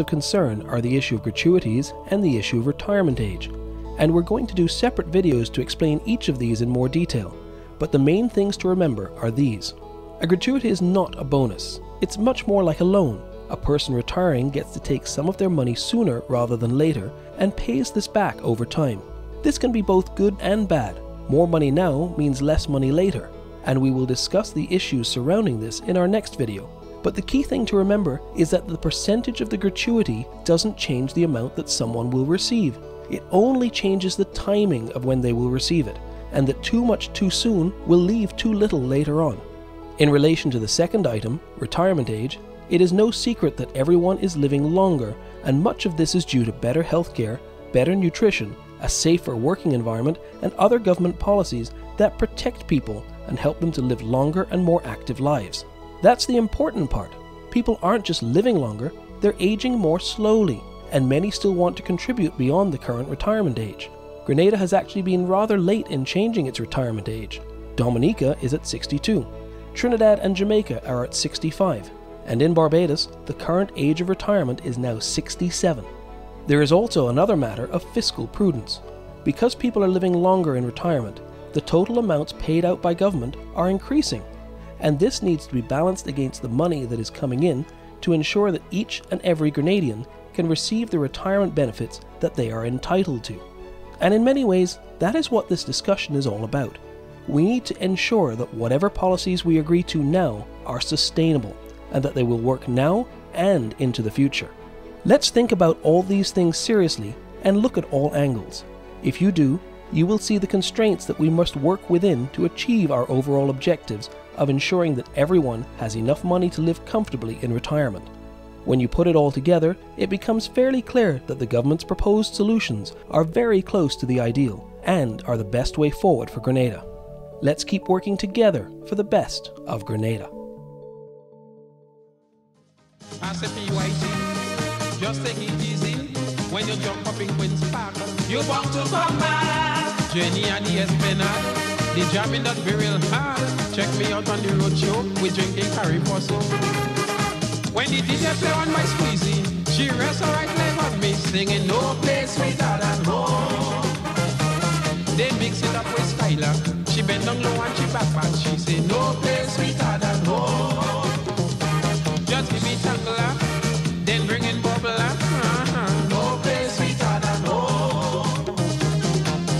of concern are the issue of gratuities and the issue of retirement age, and we're going to do separate videos to explain each of these in more detail, but the main things to remember are these. A gratuity is not a bonus. It's much more like a loan. A person retiring gets to take some of their money sooner rather than later and pays this back over time. This can be both good and bad. More money now means less money later, and we will discuss the issues surrounding this in our next video. But the key thing to remember is that the percentage of the gratuity doesn't change the amount that someone will receive. It only changes the timing of when they will receive it, and that too much too soon will leave too little later on. In relation to the second item, retirement age, it is no secret that everyone is living longer, and much of this is due to better healthcare, better nutrition, a safer working environment, and other government policies that protect people and help them to live longer and more active lives. That's the important part. People aren't just living longer, they're aging more slowly, and many still want to contribute beyond the current retirement age. Grenada has actually been rather late in changing its retirement age. Dominica is at 62. Trinidad and Jamaica are at 65. And in Barbados, the current age of retirement is now 67. There is also another matter of fiscal prudence. Because people are living longer in retirement, the total amounts paid out by government are increasing, and this needs to be balanced against the money that is coming in to ensure that each and every Grenadian can receive the retirement benefits that they are entitled to. And in many ways, that is what this discussion is all about. We need to ensure that whatever policies we agree to now are sustainable, and that they will work now and into the future. Let's think about all these things seriously and look at all angles. If you do, you will see the constraints that we must work within to achieve our overall objectives of ensuring that everyone has enough money to live comfortably in retirement. When you put it all together, it becomes fairly clear that the government's proposed solutions are very close to the ideal and are the best way forward for Grenada. Let's keep working together for the best of Grenada. Just take it easy when you jump up in Queen's Park. You want to come back. Jenny and the Esplanade, the jamming does be real hard. Check me out on the road show, we drinking curry for soup. When the DJ play on my squeezy, she rests her right leg on me, singing no place sweeter than home. They mix it up with Skylar, she bend down low and she back, she say no place sweeter than home. Just give me Tangla, then bring in Bubbler, no place sweeter than home.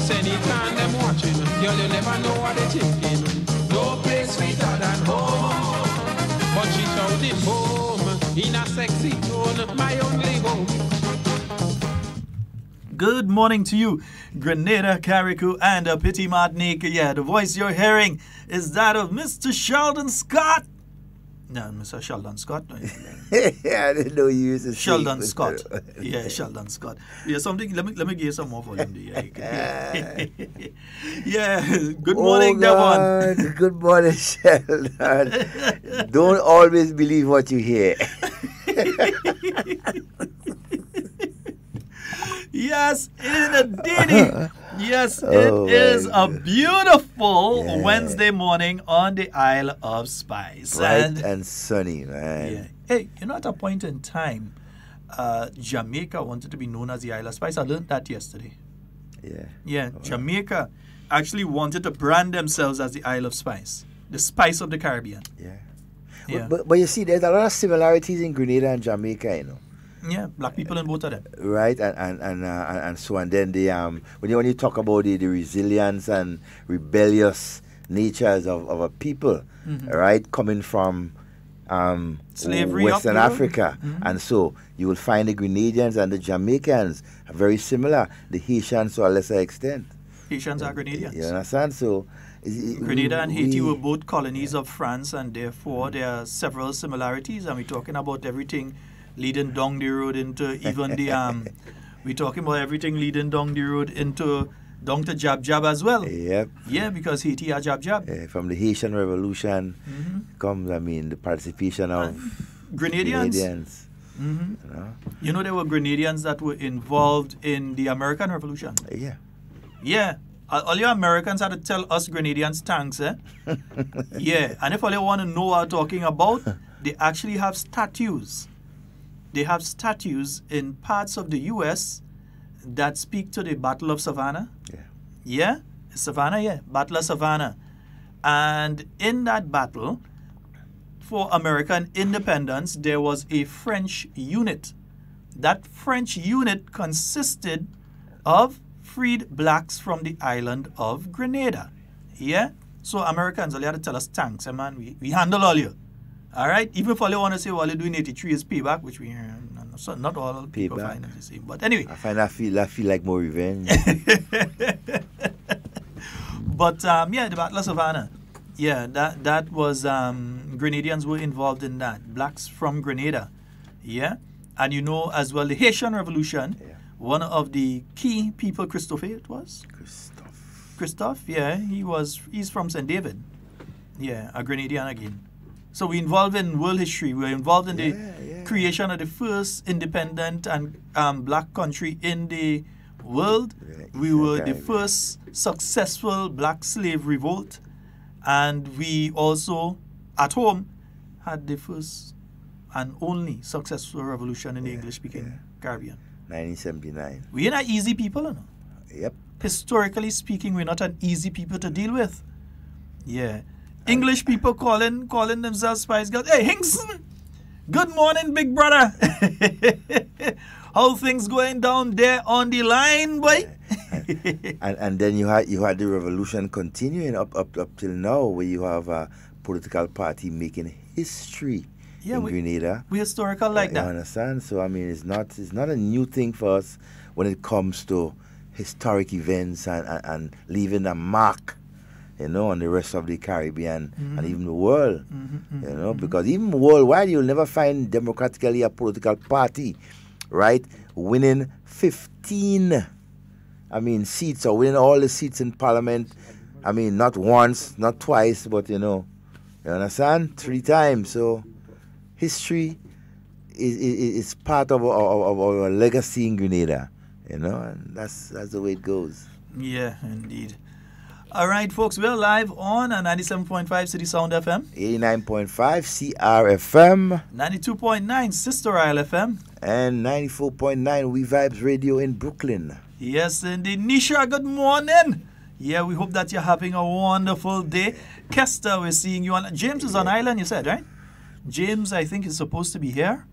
Send it on them watching, girl you never know what they thinking. No place sweeter than home. But she shouting home, in a sexy tone, my only home. Good morning to you, Grenada, Carriacou, and Petit Martinique. Yeah, the voice you're hearing is that of Mr. Sheldon Scott. No, Mr. Sheldon Scott. Yeah, I didn't know you used to Sheldon Scott. Yeah, Sheldon Scott. Yeah, something. Let me give you some more volume there. Yeah. Good morning, Devon. Good morning, Sheldon. Don't always believe what you hear. Yes, indeed. Yes, it is a beautiful Wednesday morning on the Isle of Spice. Bright and sunny, man. Yeah. Hey, you know, at a point in time, Jamaica wanted to be known as the Isle of Spice. I learned that yesterday. Yeah. Yeah, Jamaica actually wanted to brand themselves as the Isle of Spice, the spice of the Caribbean. Yeah. Yeah. But you see, there's a lot of similarities in Grenada and Jamaica, you know. Yeah, black people in both of them. Right, and so, and then the when you talk about the resilience and rebellious natures of a people, right, coming from slavery, Western Africa, and so you will find the Grenadians and the Jamaicans are very similar. The Haitians to a lesser extent. Haitians are Grenadians. You understand? So Grenada and Haiti were both colonies of France, and therefore there are several similarities. And we're talking about everything leading down the road into even the we're talking about everything leading down the road into down to Jab Jab as well. Yep. Yeah, because Haiti are Jab Jab. From the Haitian Revolution comes, I mean, the participation of Grenadians. You know, there were Grenadians that were involved in the American Revolution. Yeah. Yeah. All you Americans had to tell us Grenadians thanks, eh? Yeah. And if all you want to know what I'm talking about, they actually have statues they have statues in parts of the U.S. that speak to the Battle of Savannah. Yeah. Yeah? Savannah, yeah. Battle of Savannah. And in that battle, for American independence, there was a French unit. That French unit consisted of freed blacks from the island of Grenada. Yeah? So Americans only had to tell us, thanks, man, we handle all you. All right? Even if all you want to say, all you do in 83 is payback, which we so not all people Payback. find it the same. But anyway. I feel like more revenge. But yeah, the Battle of Savannah. Yeah, that was Grenadians were involved in that. Blacks from Grenada. Yeah. And you know as well the Haitian Revolution, one of the key people, Christophe it was? Christophe, yeah, he's from St. David. Yeah, a Grenadian again. So we're involved in world history. We're involved in the creation of the first independent and black country in the world. We were the first successful black slave revolt. And we also, at home, had the first and only successful revolution in the English-speaking Caribbean. 1979. We're not easy people, you know? Yep. Historically speaking, we're not an easy people to deal with. Yeah. English people calling themselves Spice Girls. Hey, Hinkson! Good morning, big brother. How things going down there on the line, boy? and then you had the revolution continuing up till now, where you have a political party making history in Grenada. We historical like that. You understand? So I mean, it's not a new thing for us when it comes to historic events and leaving a mark, you know, on the rest of the Caribbean and even the world. You know, because even worldwide, you'll never find democratically a political party, right, winning 15. Seats, or winning all the seats in Parliament. Not once, not twice, but you understand? 3 times. So history is part of our legacy in Grenada, and that's the way it goes. Yeah, indeed. All right, folks, we're live on 97.5 City Sound FM, 89.5 CRFM, 92.9 Sister Isle FM, and 94.9 We Vibes Radio in Brooklyn. Yes, indeed. Nisha, good morning. Yeah, we hope that you're having a wonderful day. Kester, we're seeing you on. James is on island, you said, right? James, I think, is supposed to be here.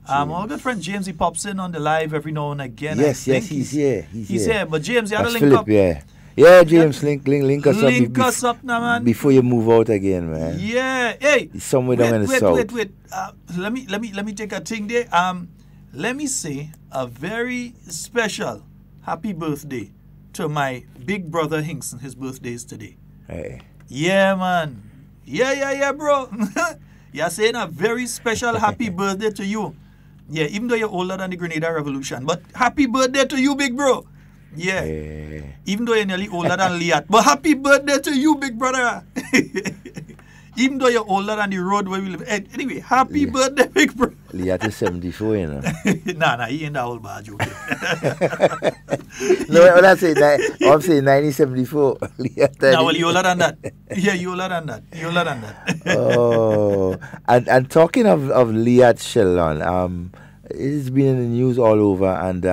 Our good friend James, he pops in on the live every now and again. Yes, he's here. He's here. But James, you had to link Philip, up. Yeah, James, link us up. Link us up now, man. Before you move out again, man. Yeah. Hey. It's somewhere down in the south. Wait. Let me take a thing there. Let me say a very special happy birthday to my big brother Hinkson. His birthday is today. Hey. Yeah, man. Yeah, bro. You're saying a very special happy birthday to you. Yeah, even though you're older than the Grenada Revolution. But happy birthday to you, big bro. Yeah. Even though you're nearly older than Liat. But happy birthday to you, big brother. Even though you're older than the road where we live. Anyway, happy birthday, big bro. Liat is 74, you know. Nah, he ain't that old bad joke. No, when I say I'm saying 1974. No, well, you're older than that. Yeah, you're older than that. Oh, and talking of Liat Sheldon, it's been in the news all over, and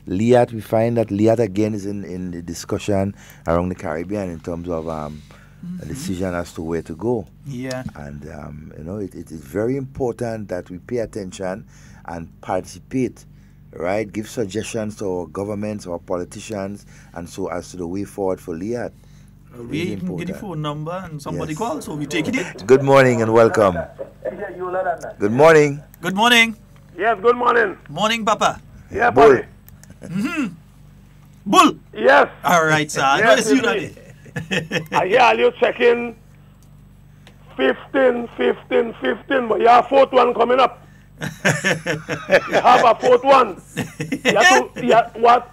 Liat, we find that Liat again is in the discussion around the Caribbean in terms of a decision as to where to go. Yeah. And, it is very important that we pay attention and participate, right? Give suggestions to our governments, our politicians, and so as to the way forward for Liat. We can get the phone number and somebody calls, so we take it. Good morning and welcome. Good morning. Good morning. Yes, good morning. Morning, Papa. Yeah, Bull. Bull. Yes. All right, sir. I know it's you today. I hear you checking 15, but you have 4th one coming up. You have a 4th one. What?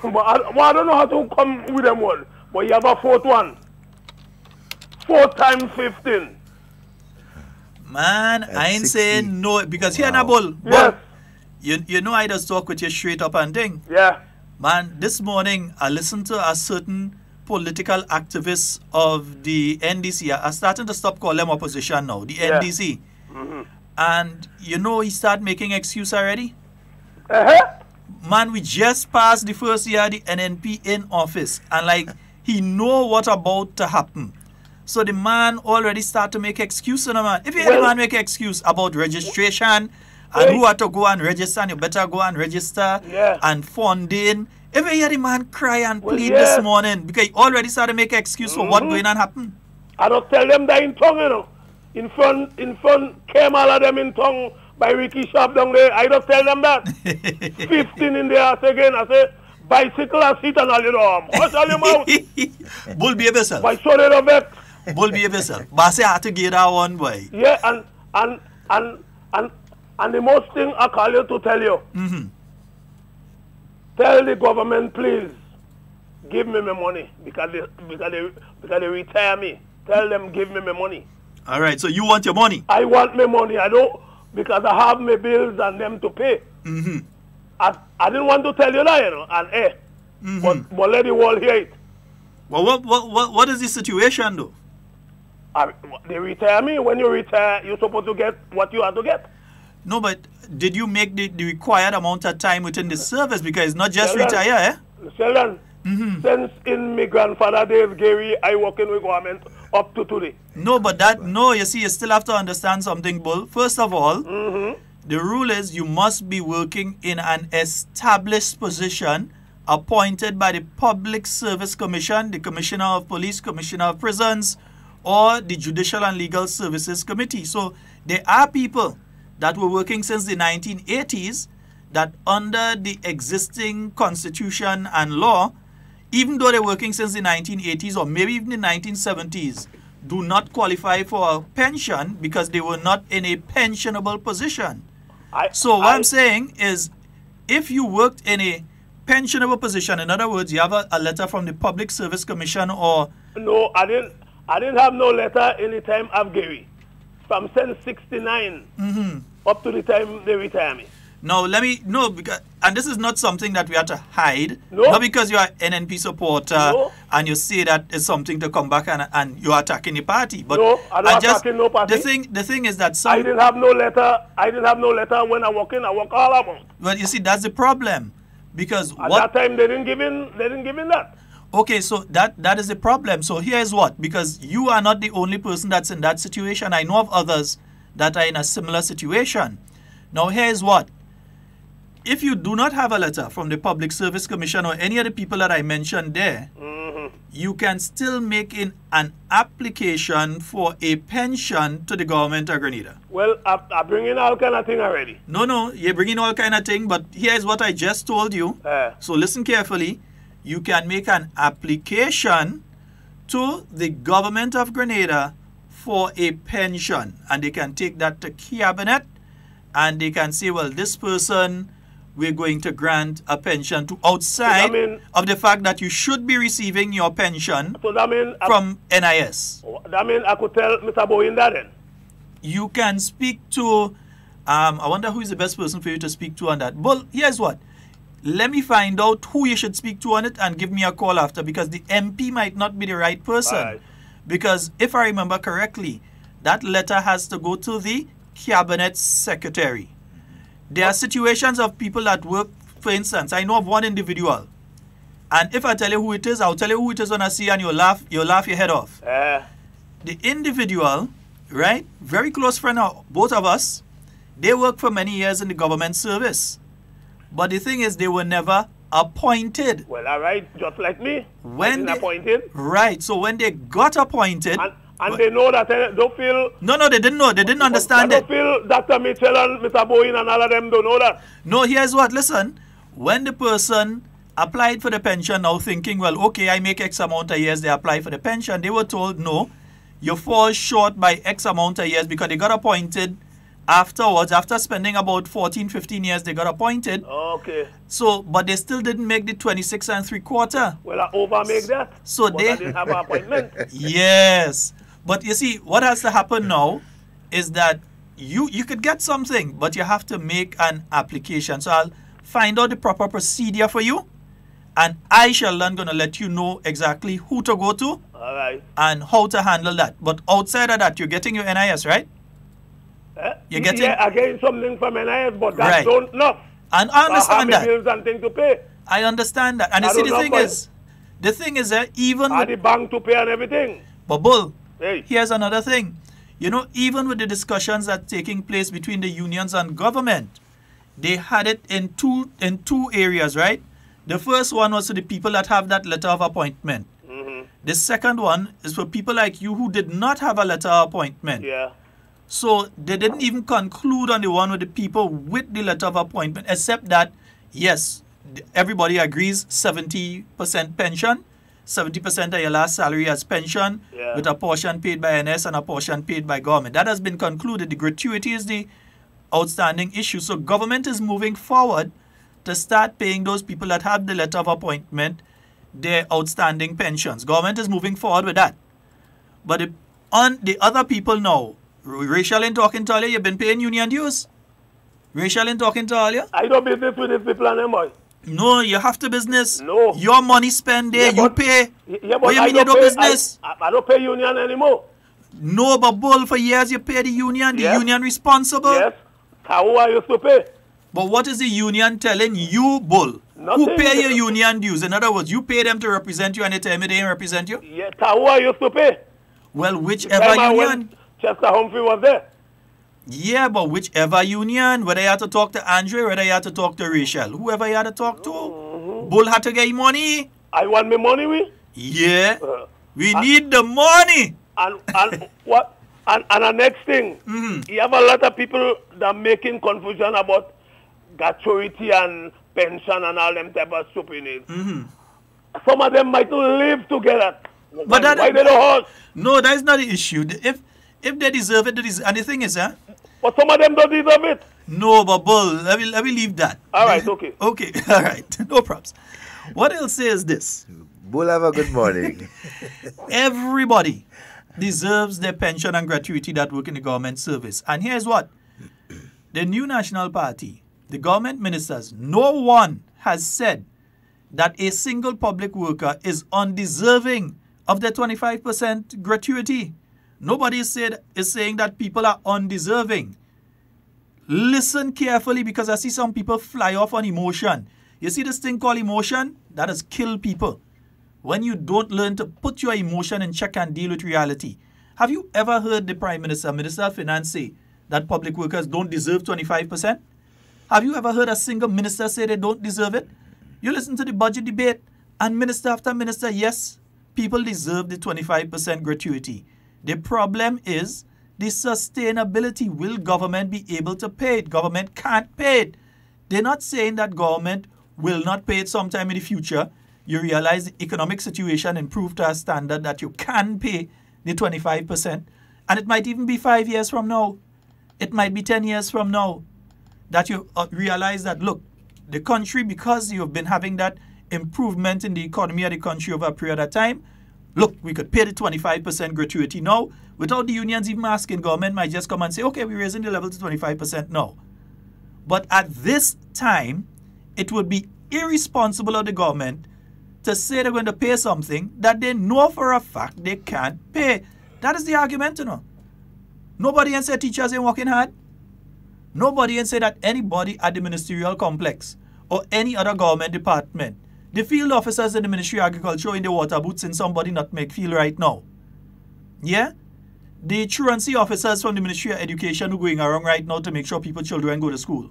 But I don't know how to come with them all. But you have a 4th one. 4 times 15. Man, I ain't 60. saying no, because here na Bull. Yes. You know I just talk with you straight up and thing. Yeah. Man, this morning I listened to a certain political activists of the NDC. I'm starting to stop calling them opposition now, the NDC. And you know he start making excuse already? Uh-huh. Man, we just passed the first year of the NNP in office. And like, he know what about to happen. So the man already start to make excuse on the man. If you hear the man make excuse about registration and who had to go and register, and you better go and register and funding. If you hear the man cry and plead this morning, because he already started to make excuse for what going on happen. I don't tell them that in tongue, you know. In front, came all of them in tongue by Ricky Sharp down there. I don't tell them that. 15 in the ass again. I say, bicycle and seat and all you know. What's all your mouth? Bull behave yourself. By sorry of it. Bull behave yourself. But I say I have to get that one, boy. Yeah, and the most thing I call you to tell you. Tell the government, please, give me my money because they retire me. Tell them give me my money. All right, so you want your money? I want my money. I don't, because I have my bills and them to pay. I didn't want to tell you that, you know, and but let the world hear it. Well, what is the situation though? They retire me. When you retire, you're supposed to get what you have to get. No, but did you make the required amount of time within the service? Because it's not just retire, eh? Sheldon, since in my grandfather days, Gary, I work in with government up to today. No, but you see, you still have to understand something, Bull. First of all, the rule is you must be working in an established position appointed by the Public Service Commission, the Commissioner of Police, Commissioner of Prisons, or the Judicial and Legal Services Committee. So there are people that were working since the 1980s that under the existing constitution and law, even though they're working since the 1980s or maybe even the 1970s, do not qualify for a pension because they were not in a pensionable position. So what I'm saying is, if you worked in a pensionable position, in other words, you have a letter from the Public Service Commission or... No, I didn't have no letter any time of Gary. From since 69 up to the time they retire me. No, because, and this is not something that we have to hide. No. Not because you are NNP supporter and you say that it's something to come back and you're attacking the party. But no, I'm not attacking no party. The thing is that I didn't have no letter. I didn't have no letter when I work all amount. Well, you see, that's the problem. Because at that time they didn't give in that. Okay, so that is the problem. So here's what, because you are not the only person that's in that situation. I know of others that are in a similar situation. Now here's what. If you do not have a letter from the Public Service Commission or any of the people that I mentioned there, you can still make an application for a pension to the government of Grenada. Well, I bring in all kind of thing already. No, you're bringing all kind of thing, but here's what I just told you. So listen carefully. You can make an application to the government of Grenada for a pension, and they can take that to cabinet, and they can say, well, this person, we're going to grant a pension to outside of the fact that you should be receiving your pension from NIS. That means I could tell Mr. Bowen that then? You can speak to, I wonder who is the best person for you to speak to on that. Well, here's what. Let me find out who you should speak to on it and give me a call after, because the MP might not be the right person. Right. Because if I remember correctly, that letter has to go to the cabinet secretary. There are situations of people that work, for instance, I know of one individual. And if I tell you who it is, I'll tell you who it is when I see, and you'll laugh your head off. The individual, right, very close friend of both of us, they worked for many years in the government service. But the thing is, they were never appointed. Well, all right, just like me. When they appointed. Right, so when they got appointed... And they know that they don't feel... No, they didn't know. They didn't understand it. They don't feel Dr. Mitchell and Mr. Bowen and all of them don't know that. No, here's what. Listen, when the person applied for the pension now thinking, well, okay, I make X amount of years, they apply for the pension, they were told, no, you fall short by X amount of years because they got appointed afterwards. After spending about 14, 15 years, they got appointed. Okay. So, but they still didn't make the 26 3/4. Well, I over-make that. So but I didn't have an appointment. Yes. But you see, what has to happen now is that you could get something, but you have to make an application. So I'll find out the proper procedure for you, and I shall then going to let you know exactly who to go to. All right. And how to handle that. But outside of that, you're getting your NIS, right? You're getting... Yeah, I get something from NIS, but that Right. don't enough. And I understand I have that. the bills and things to pay. I understand that. And you I see, don't the know, thing but- is, even I with... the bank to pay and everything. But Bull, Hey. here's another thing. You know, even with the discussions that taking place between the unions and government, they had it in two areas, right? The first one was to the people that have that letter of appointment. The second one is for people like you who did not have a letter of appointment. Yeah. So they didn't even conclude on the one with the people with the letter of appointment, except that, yes, everybody agrees 70% pension, 70% of your last salary as pension, Yeah. with a portion paid by NS and a portion paid by government. That has been concluded. The gratuity is the outstanding issue. So government is moving forward to start paying those people that have the letter of appointment their outstanding pensions. Government is moving forward with that. But on the other people now, Rachel ain't talking to all you, you've been paying union dues. Rachel ain't talking to all you. I do business with these people and them, boy. No, you have to business. No. Your money spent there, Yeah, you but- pay. Yeah, but What you I mean you don't do pay, business? I don't pay union anymore. No, but Bull, for years you pay the union. The Yes. union responsible. Yes. How I used to pay. But what is the union telling you, Bull? Who Nothing. pay your union dues? In other words, you pay them to represent you and they tell me they ain't represent you? Yeah, how I used to pay. Well, whichever Time I union. went, Chester Humphrey was there. Yeah, but whichever union, whether you had to talk to Andre, whether you had to talk to Rachel, whoever you had to talk to, Bull had to get your money. I want me money with. Yeah, we need the money. And what? And the next thing, you have a lot of people that making confusion about gratuity and pension and all them type of stupidness. Some of them might live together. But that- why they don't hush? No, that is not the issue. If they deserve it, they deserve. And the thing is, But some of them don't deserve it. no, but Bull, let me leave that. All right, okay. Okay, all right, no props. What I'll say is this: Bull, have a good morning. everybody deserves their pension and gratuity that work in the government service. And here's what: the New National Party, the government ministers, no one has said that a single public worker is undeserving of the 25% gratuity. Nobody is saying that people are undeserving. Listen carefully, because I see some people fly off on emotion. You see this thing called emotion? That has killed people. When you don't learn to put your emotion in check and deal with reality. Have you ever heard the Prime Minister, Minister of Finance say that public workers don't deserve 25%? Have you ever heard a single minister say they don't deserve it? You listen to the budget debate, and minister after minister, yes, people deserve the 25% gratuity. The problem is the sustainability. Will government be able to pay it? Government can't pay it. They're not saying that government will not pay it sometime in the future. You realize the economic situation improved to a standard that you can pay the 25%. And it might even be 5 years from now. It might be 10 years from now that you realize that, look, the country, because you've been having that improvement in the economy of the country over a period of time, look, we could pay the 25% gratuity now without the unions even asking. Government might just come and say, okay, we're raising the level to 25% now. But at this time, it would be irresponsible of the government to say they're going to pay something that they know for a fact they can't pay. That is the argument, you know. Nobody can say teachers ain't working hard. Nobody can say that anybody at the ministerial complex or any other government department, the field officers in the Ministry of Agriculture in the water boots in somebody not make feel right now. Yeah? The truancy officers from the Ministry of Education who are going around right now to make sure children go to school.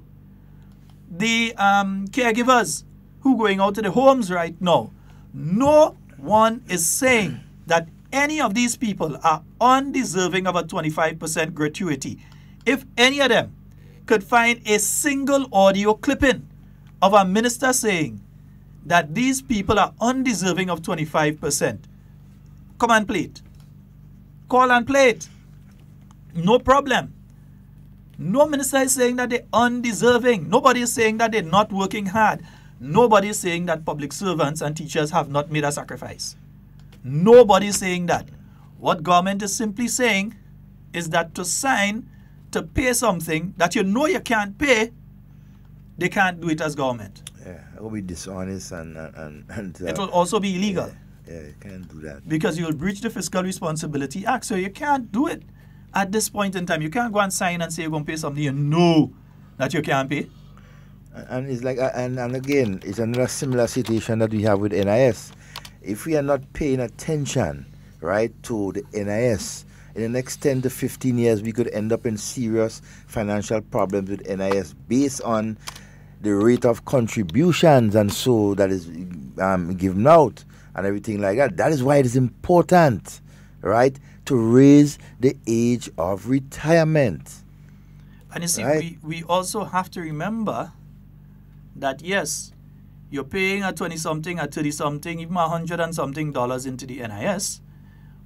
The caregivers who are going out to the homes right now. No one is saying that any of these people are undeserving of a 25% gratuity. If any of them could find a single audio clipping of a minister saying that these people are undeserving of 25%, come and play it. Call and play it. No problem. No minister is saying that they're undeserving. Nobody is saying that they're not working hard. Nobody is saying that public servants and teachers have not made a sacrifice. Nobody is saying that. What government is simply saying is that to pay something that you know you can't pay, they can't do it as government. Yeah, it will be dishonest and it will also be illegal. Yeah, you can't do that. Because you will breach the Fiscal Responsibility Act, so you can't do it. At this point in time, you can't go and sign and say you're going to pay something you know that you can't pay. And it's like, and again, it's another similar situation that we have with NIS. If we are not paying attention, right, to the NIS, in the next 10 to 15 years, we could end up in serious financial problems with NIS based on the rate of contributions and so that is given out and everything like that. That is why it is important, right, to raise the age of retirement. And you see, right? we also have to remember that, yes, you're paying a 20-something, a 30-something, even $100 and something into the NIS,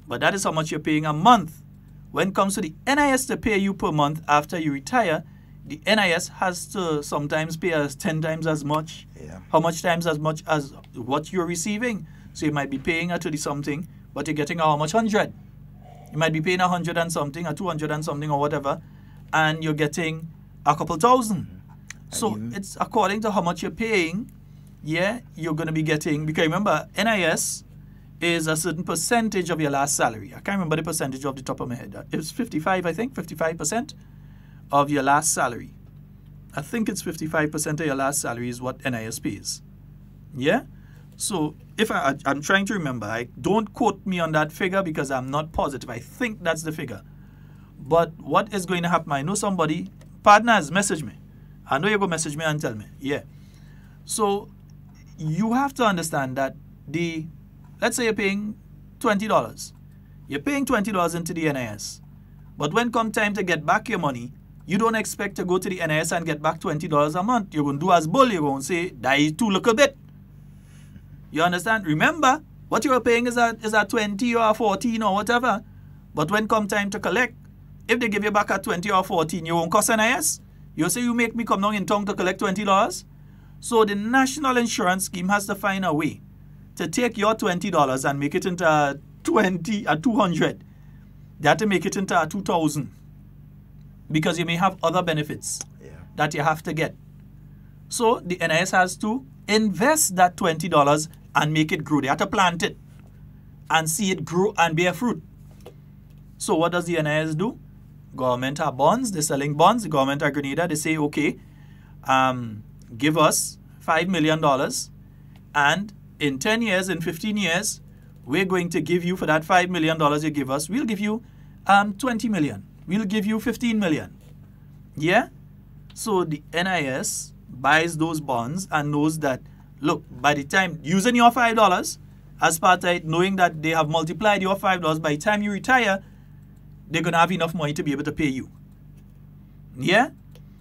but that is how much you're paying a month. When it comes to the NIS to pay you per month after you retire, the NIS has to sometimes pay us 10 times as much. Yeah. How much times as much as what you're receiving? So you might be paying a 30-something, but you're getting how much? 100. You might be paying 100 and something, or 200 and something, or whatever, and you're getting a couple thousand. So it's according to how much you're paying, yeah, you're going to be getting, because remember, NIS is a certain percentage of your last salary. I can't remember the percentage off the top of my head. It's 55, I think, 55% of your last salary. I think it's 55% of your last salary is what NIS pays. Yeah? So if I'm trying to remember, don't quote me on that figure because I'm not positive. I think that's the figure. But what is going to happen? I know somebody, partners, message me. I know you're going to message me and tell me. Yeah. So you have to understand that let's say you're paying $20. You're paying $20 into the NIS. But when come time to get back your money, you don't expect to go to the NIS and get back $20 a month. You're going to do as bull. You're going to say, that is too little bit. You understand? Remember, what you're paying is a 20 or a 14 or whatever. But when come time to collect, if they give you back a 20 or 14, you won't cost NIS. You say you make me come down in town to collect $20. So the National Insurance Scheme has to find a way to take your $20 and make it into a 200. They have to make it into a 2,000 because you may have other benefits that you have to get. So the NIS has to invest that $20 and make it grow. They have to plant it and see it grow and bear fruit. So what does the NIS do? Government have bonds. They're selling bonds. The government of Grenada, they say, okay, give us $5 million and in 10 years, in 15 years, we're going to give you, for that $5 million you give us, we'll give you 20 million. We'll give you 15 million. Yeah? So the NIS buys those bonds and knows that, look, by the time, using your $5 as part of it, knowing that they have multiplied your $5, by the time you retire, they're going to have enough money to be able to pay you. Yeah?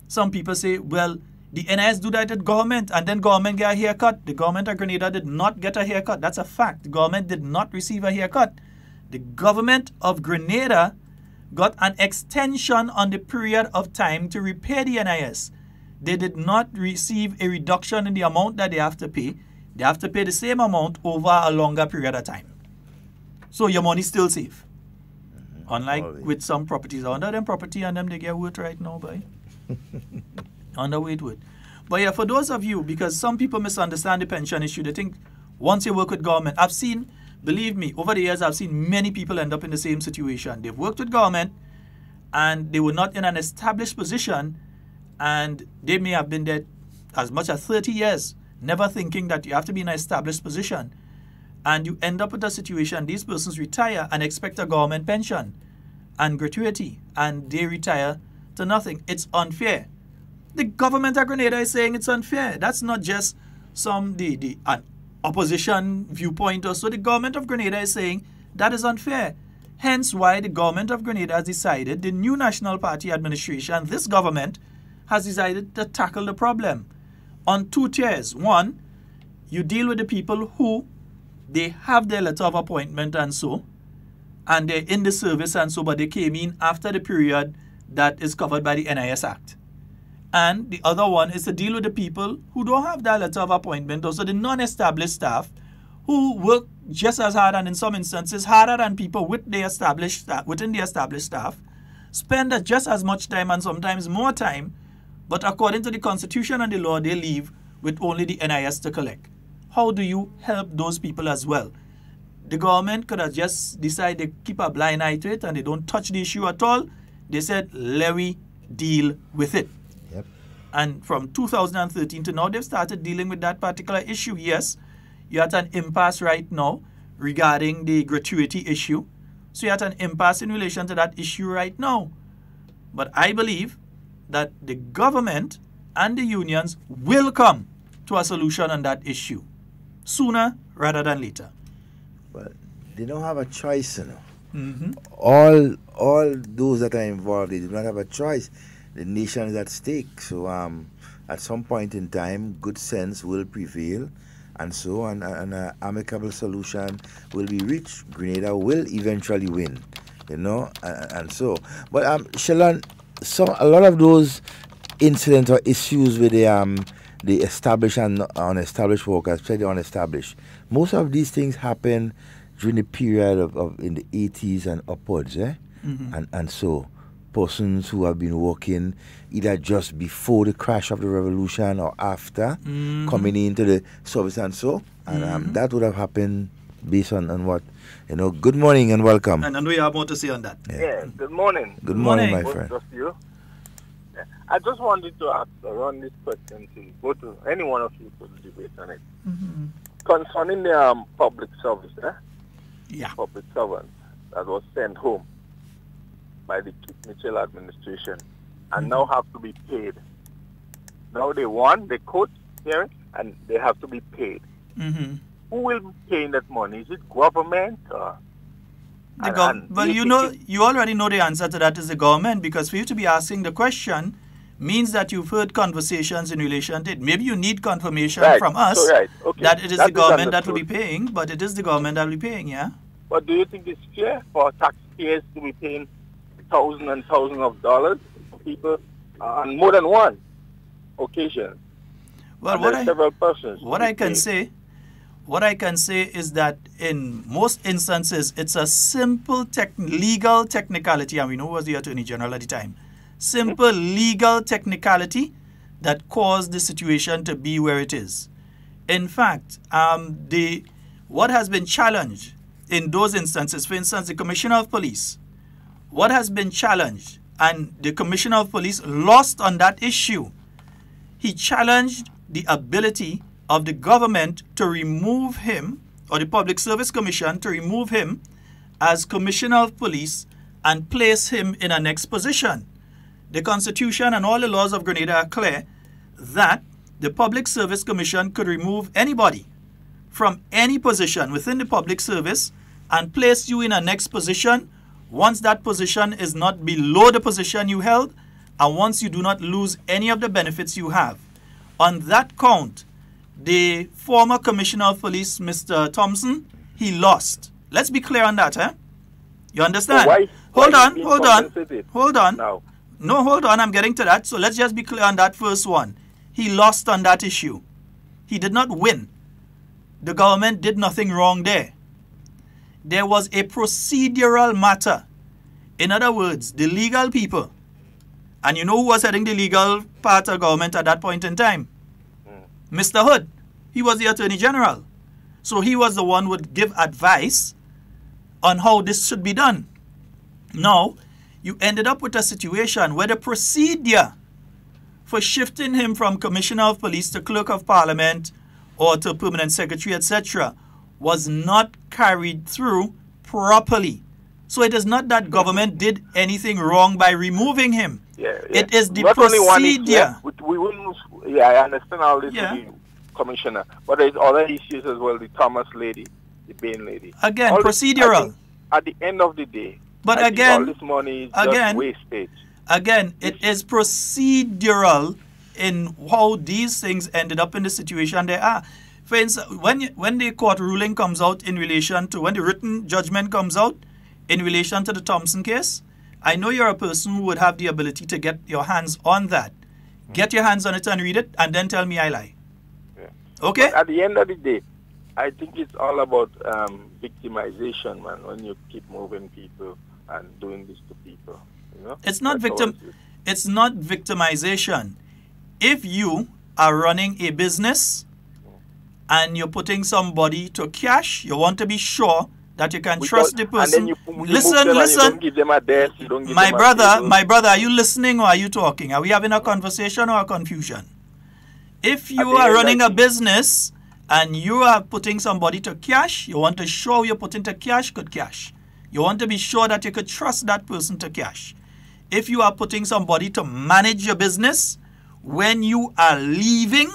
Some people say, well, the NIS do that at government, and then government get a haircut. The government of Grenada did not get a haircut. That's a fact. The government did not receive a haircut. The government of Grenada got an extension on the period of time to repay the NIS. They did not receive a reduction in the amount that they have to pay. They have to pay the same amount over a longer period of time. So your money's still safe. Unlike with some properties. Under them property and them, they get worth right now, boy. Underweight wood. But yeah, for those of you, because some people misunderstand the pension issue, they think once you work with government, I've seen, believe me, over the years, I've seen many people end up in the same situation. They've worked with government and they were not in an established position and they may have been there as much as 30 years, never thinking that you have to be in an established position. And you end up with a situation, these persons retire and expect a government pension and gratuity, and they retire to nothing. It's unfair. The government of Grenada is saying it's unfair. That's not just an opposition viewpoint or so. The government of Grenada is saying that is unfair. Hence why the government of Grenada has decided, the new National Party administration, this government has decided to tackle the problem on two tiers. One, you deal with the people who they have their letter of appointment and so, and they're in the service and so, but they came in after the period that is covered by the NIS Act. And the other one is to deal with the people who don't have that letter of appointment, also the non-established staff who work just as hard and in some instances harder than people with the established within the established staff, spend just as much time and sometimes more time, but according to the Constitution and the law, they leave with only the NIS to collect. How do you help those people as well? the government could have just decided to keep a blind eye to it and they don't touch the issue at all. They said, let we deal with it. Yep. And from 2013 to now, they've started dealing with that particular issue. Yes, you're at an impasse right now regarding the gratuity issue. So you're at an impasse in relation to that issue right now. But I believe that the government and the unions will come to a solution on that issue sooner rather than later. But they don't have a choice, you know. Mm-hmm. All those that are involved, they do not have a choice. The nation is at stake. So at some point in time, good sense will prevail, and so an amicable solution will be reached. Grenada will eventually win, you know, and so. But Shalon, a lot of those incidents or issues with the established and unestablished workers, especially unestablished, most of these things happen during the period of in the 80s and upwards, and so persons who have been working either just before the crash of the revolution or after coming into the service and so, and that would have happened based on what, you know. Good morning and welcome. And I know you have more to say on that. Yeah, good morning. Good morning, my Both friend. of you. Yeah. I just wanted to ask around this question to go to any one of you to debate on it. Concerning the public service, Yeah. public servants that was sent home by the Keith Mitchell administration and now have to be paid. Now they won, they could hear it, and they have to be paid. Mm-hmm. Who will be paying that money? Is it government or? Well, you already know the answer to that is the government, because for you to be asking the question means that you've heard conversations in relation to it. Maybe you need confirmation from us Okay. that it is That the government that will be understood. paying, but it is the government that will be paying, yeah? But do you think it's fair for taxpayers to be paying thousands and thousands of dollars for people on more than one occasion? Well, And there's several persons. what to I can pay. say is that in most instances, it's a simple legal technicality, and we know who was the Attorney General at the time. Simple legal technicality that caused the situation to be where it is. In fact, what has been challenged in those instances, for instance, the Commissioner of Police, what has been challenged, and the Commissioner of Police lost on that issue, he challenged the ability of the government to remove him, or the Public Service Commission to remove him as Commissioner of Police and place him in a next position. The Constitution and all the laws of Grenada are clear that the Public Service Commission could remove anybody from any position within the public service and place you in a next position once that position is not below the position you held and once you do not lose any of the benefits you have. On that count, the former Commissioner of Police, Mr. Thompson, he lost. Let's be clear on that, eh? You understand? So Hold why on. now? No, hold on, I'm getting to that. So let's just be clear on that first one. He lost on that issue. He did not win. The government did nothing wrong there. There was a procedural matter. In other words, the legal people, and you know who was heading the legal part of government at that point in time? Mr. Hood. He was the Attorney General. So he was the one who would give advice on how this should be done. Now, you ended up with a situation where the procedure for shifting him from Commissioner of Police to Clerk of Parliament or to Permanent Secretary, etc., was not carried through properly. So it is not that government did anything wrong by removing him. It is the Not only one issue, procedure. we wouldn't. Yeah, I understand all this Yeah. with the commissioner, but there's other issues as well. The Thomas lady, the Bain lady. Again, All this- procedural. I think at the end of the day, But I think again- all this money is again- just wastage. Again, it is procedural in how these things ended up in the situation they are. For instance, when the court ruling comes out in relation to, when the written judgment comes out in relation to the Thompson case, I know you're a person who would have the ability to get your hands on that. Get your hands on it and read it, and then tell me I lie. Yeah. Okay? But at the end of the day, I think it's all about victimization, man. When you keep moving people and doing this to people, you know. It's not That's how it is. It's not victimization. If you are running a business and you're putting somebody to cash, you want to be sure that you can trust the person. And then you listen. You don't give them a desk. You don't give My them brother, are you listening or are you talking? Are we having a conversation or a confusion? If you are running a business and you are putting somebody to cash, you want to show you're putting to cash, good cash. You want to be sure that you could trust that person to cash. If you are putting somebody to manage your business, when you are leaving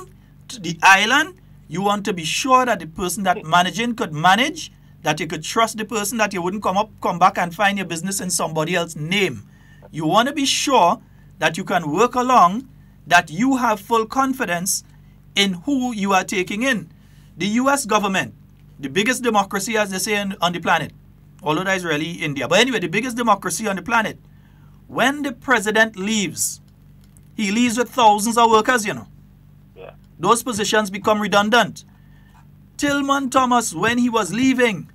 to the island, you want to be sure that the person that managing could manage, that you could trust the person, that you wouldn't come back and find your business in somebody else's name. You want to be sure that you can work along, that you have full confidence in who you are taking in. The US government, the biggest democracy, as they say, on the planet, although that is really India. But anyway, the biggest democracy on the planet. When the president leaves, he leaves with thousands of workers, Yeah. Those positions become redundant. Tillman Thomas, when he was leaving,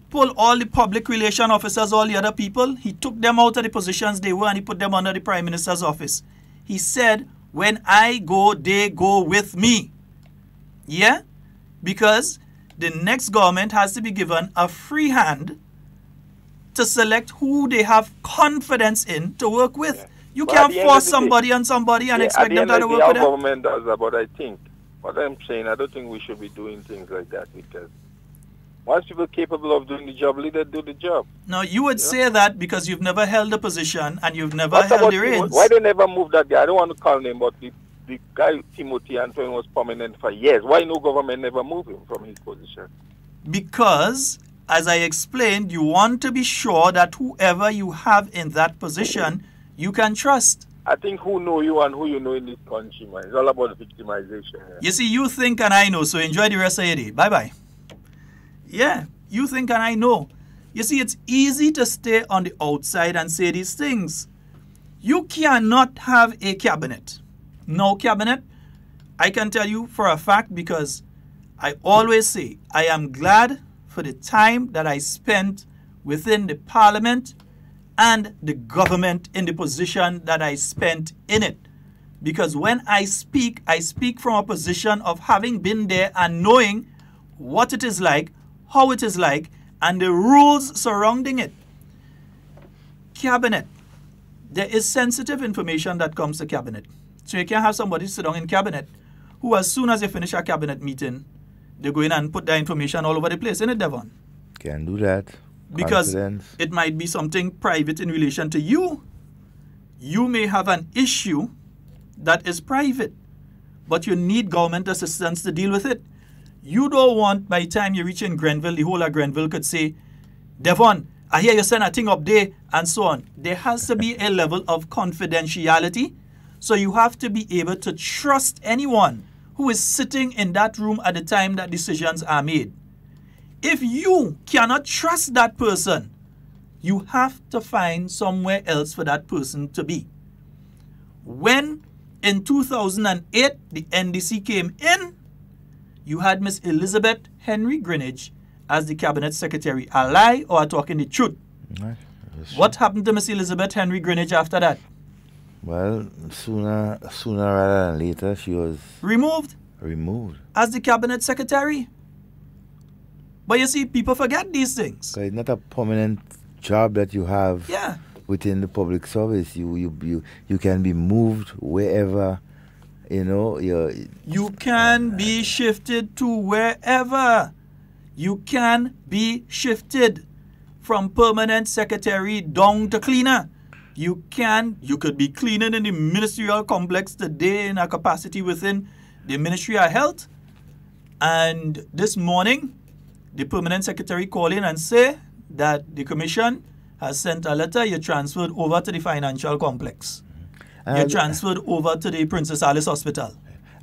pulled all the public relation officers, all the other people, he took them out of the positions they were and he put them under the Prime Minister's office. He said, when I go, they go with me. Yeah? Because the next government has to be given a free hand to select who they have confidence in to work with. Yeah. You can't force somebody on somebody and expect them to work with them. Government does that, but I think, what I'm saying, I don't think we should be doing things like that, because once people are capable of doing the job, let them do the job. No, you would say that because you've never held a position and you've never held the reins. Why they never move that guy? I don't want to call him, but the guy, Timothy Antoine, was permanent for years. Why no government never moved him from his position? Because, as I explained, you want to be sure that whoever you have in that position, you can trust. I think who know you and who you know in this country, man. It's all about victimization. Yeah. You see, you think and I know, so enjoy the rest of your day. Bye-bye. Yeah, you think and I know. You see, it's easy to stay on the outside and say these things. You cannot have a cabinet. No cabinet. I can tell you for a fact, because I always say I am glad for the time that I spent within the parliament and the government in the position that I spent in it. Because when I speak from a position of having been there and knowing what it is like, how it is like, and the rules surrounding it. Cabinet. There is sensitive information that comes to cabinet. So you can't have somebody sit down in cabinet who, as soon as they finish a cabinet meeting, they go in and put their information all over the place, innit, Devon? Can't do that. Because it might be something private in relation to you. You may have an issue that is private, but you need government assistance to deal with it. You don't want, by the time you reach in Grenville, the whole of Grenville could say, Devon, I hear you send a thing up there, and so on. There has to be a level of confidentiality. So you have to be able to trust anyone who is sitting in that room at the time that decisions are made. If you cannot trust that person, you have to find somewhere else for that person to be. When in 2008 the NDC came in, you had Miss Elizabeth Henry Greenidge as the cabinet secretary. A lie or talking the truth? What happened to Miss Elizabeth Henry Greenidge after that? Well, sooner rather than later, she was removed as the cabinet secretary. But you see, people forget these things. It's not a permanent job that you have within the public service. You can be moved wherever, You can be shifted to wherever. You can be shifted from permanent secretary down to cleaner. You could be cleaning in the ministerial complex today in a capacity within the Ministry of Health. And this morning, the permanent secretary called in and say that the commission has sent a letter. You're transferred over to the financial complex. You're transferred over to the Princess Alice Hospital.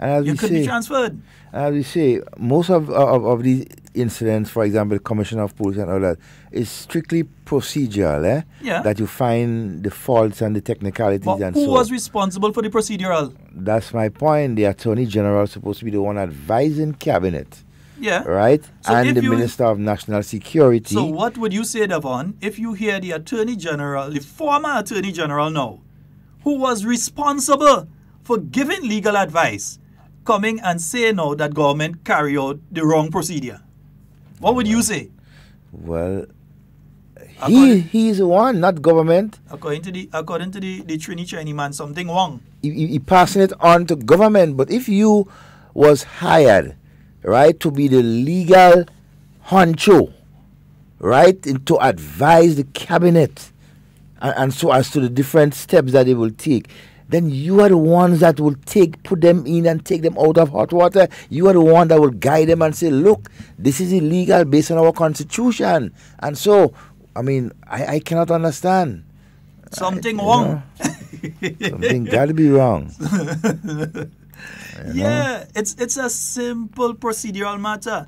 You could be transferred. As we say, most of these incidents, for example, the Commissioner of Police and all that, is strictly procedural, that you find the faults and the technicalities and so on. Who was responsible for the procedural? That's my point. The Attorney General is supposed to be the one advising Cabinet. Yeah. Right? So and the Minister of National Security. So what would you say, Devon, if you hear the Attorney General, the former Attorney General now, who was responsible for giving legal advice, coming and say now that government carry out the wrong procedure? What would you say? Well, he's the one, not government. According to the Trini Chinese man, something wrong. He passing it on to government. But if you was hired, right, to be the legal honcho, right, and to advise the cabinet, and so as to the different steps that they will take, then you are the ones that will put them in and take them out of hot water. You are the one that will guide them and say, look, this is illegal based on our constitution. And so, I mean, I cannot understand. Something wrong. Something got to be wrong. Yeah, it's a simple procedural matter.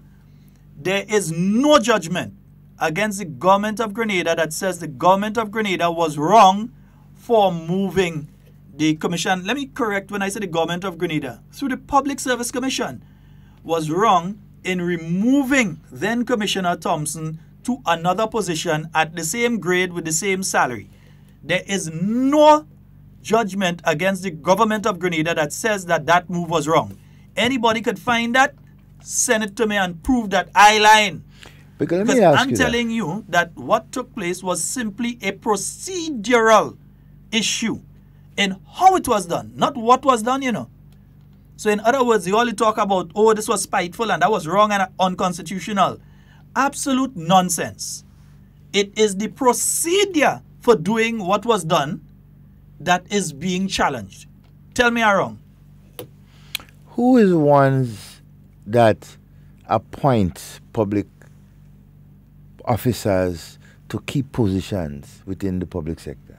There is no judgment against the government of Grenada that says the government of Grenada was wrong for moving the commission. Let me correct when I say the government of Grenada. Through the Public Service Commission was wrong in removing then Commissioner Thompson to another position at the same grade with the same salary. There is no judgment against the government of Grenada that says that that move was wrong. Anybody could find that, send it to me and prove that I lying. Because I'm telling you that what took place was simply a procedural issue in how it was done, not what was done, you know. So in other words, you only talk about, oh, this was spiteful and that was wrong and unconstitutional. Absolute nonsense. It is the procedure for doing what was done that is being challenged. Tell me I'm wrong. Who is the ones that appoint public officers to keep positions within the public sector?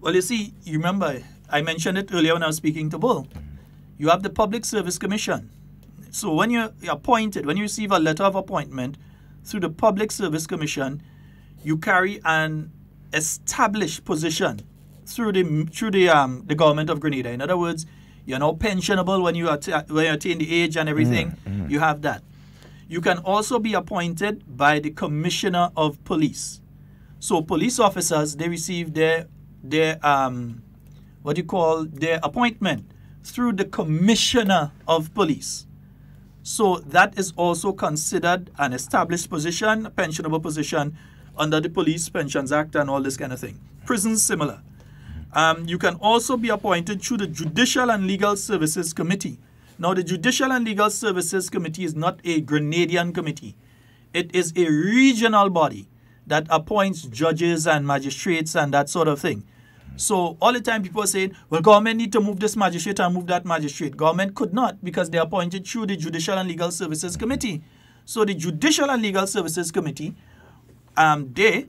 Well, you see, you remember, I mentioned it earlier when I was speaking to Bull. You have the Public Service Commission. So when you're appointed, when you receive a letter of appointment through the Public Service Commission, you carry an established position through the government of Grenada. In other words, you're now pensionable when you attain the age and everything. You have that. You can also be appointed by the Commissioner of Police. So police officers, they receive their appointment through the Commissioner of Police. So that is also considered an established position, a pensionable position under the Police Pensions Act and all this kind of thing. Prisons, similar. You can also be appointed through the Judicial and Legal Services Committee. Now, the Judicial and Legal Services Committee is not a Grenadian committee. It is a regional body that appoints judges and magistrates and that sort of thing. So all the time people are saying, well, government need to move this magistrate and move that magistrate. Government could not because they are appointed through the Judicial and Legal Services Committee. So the Judicial and Legal Services Committee, they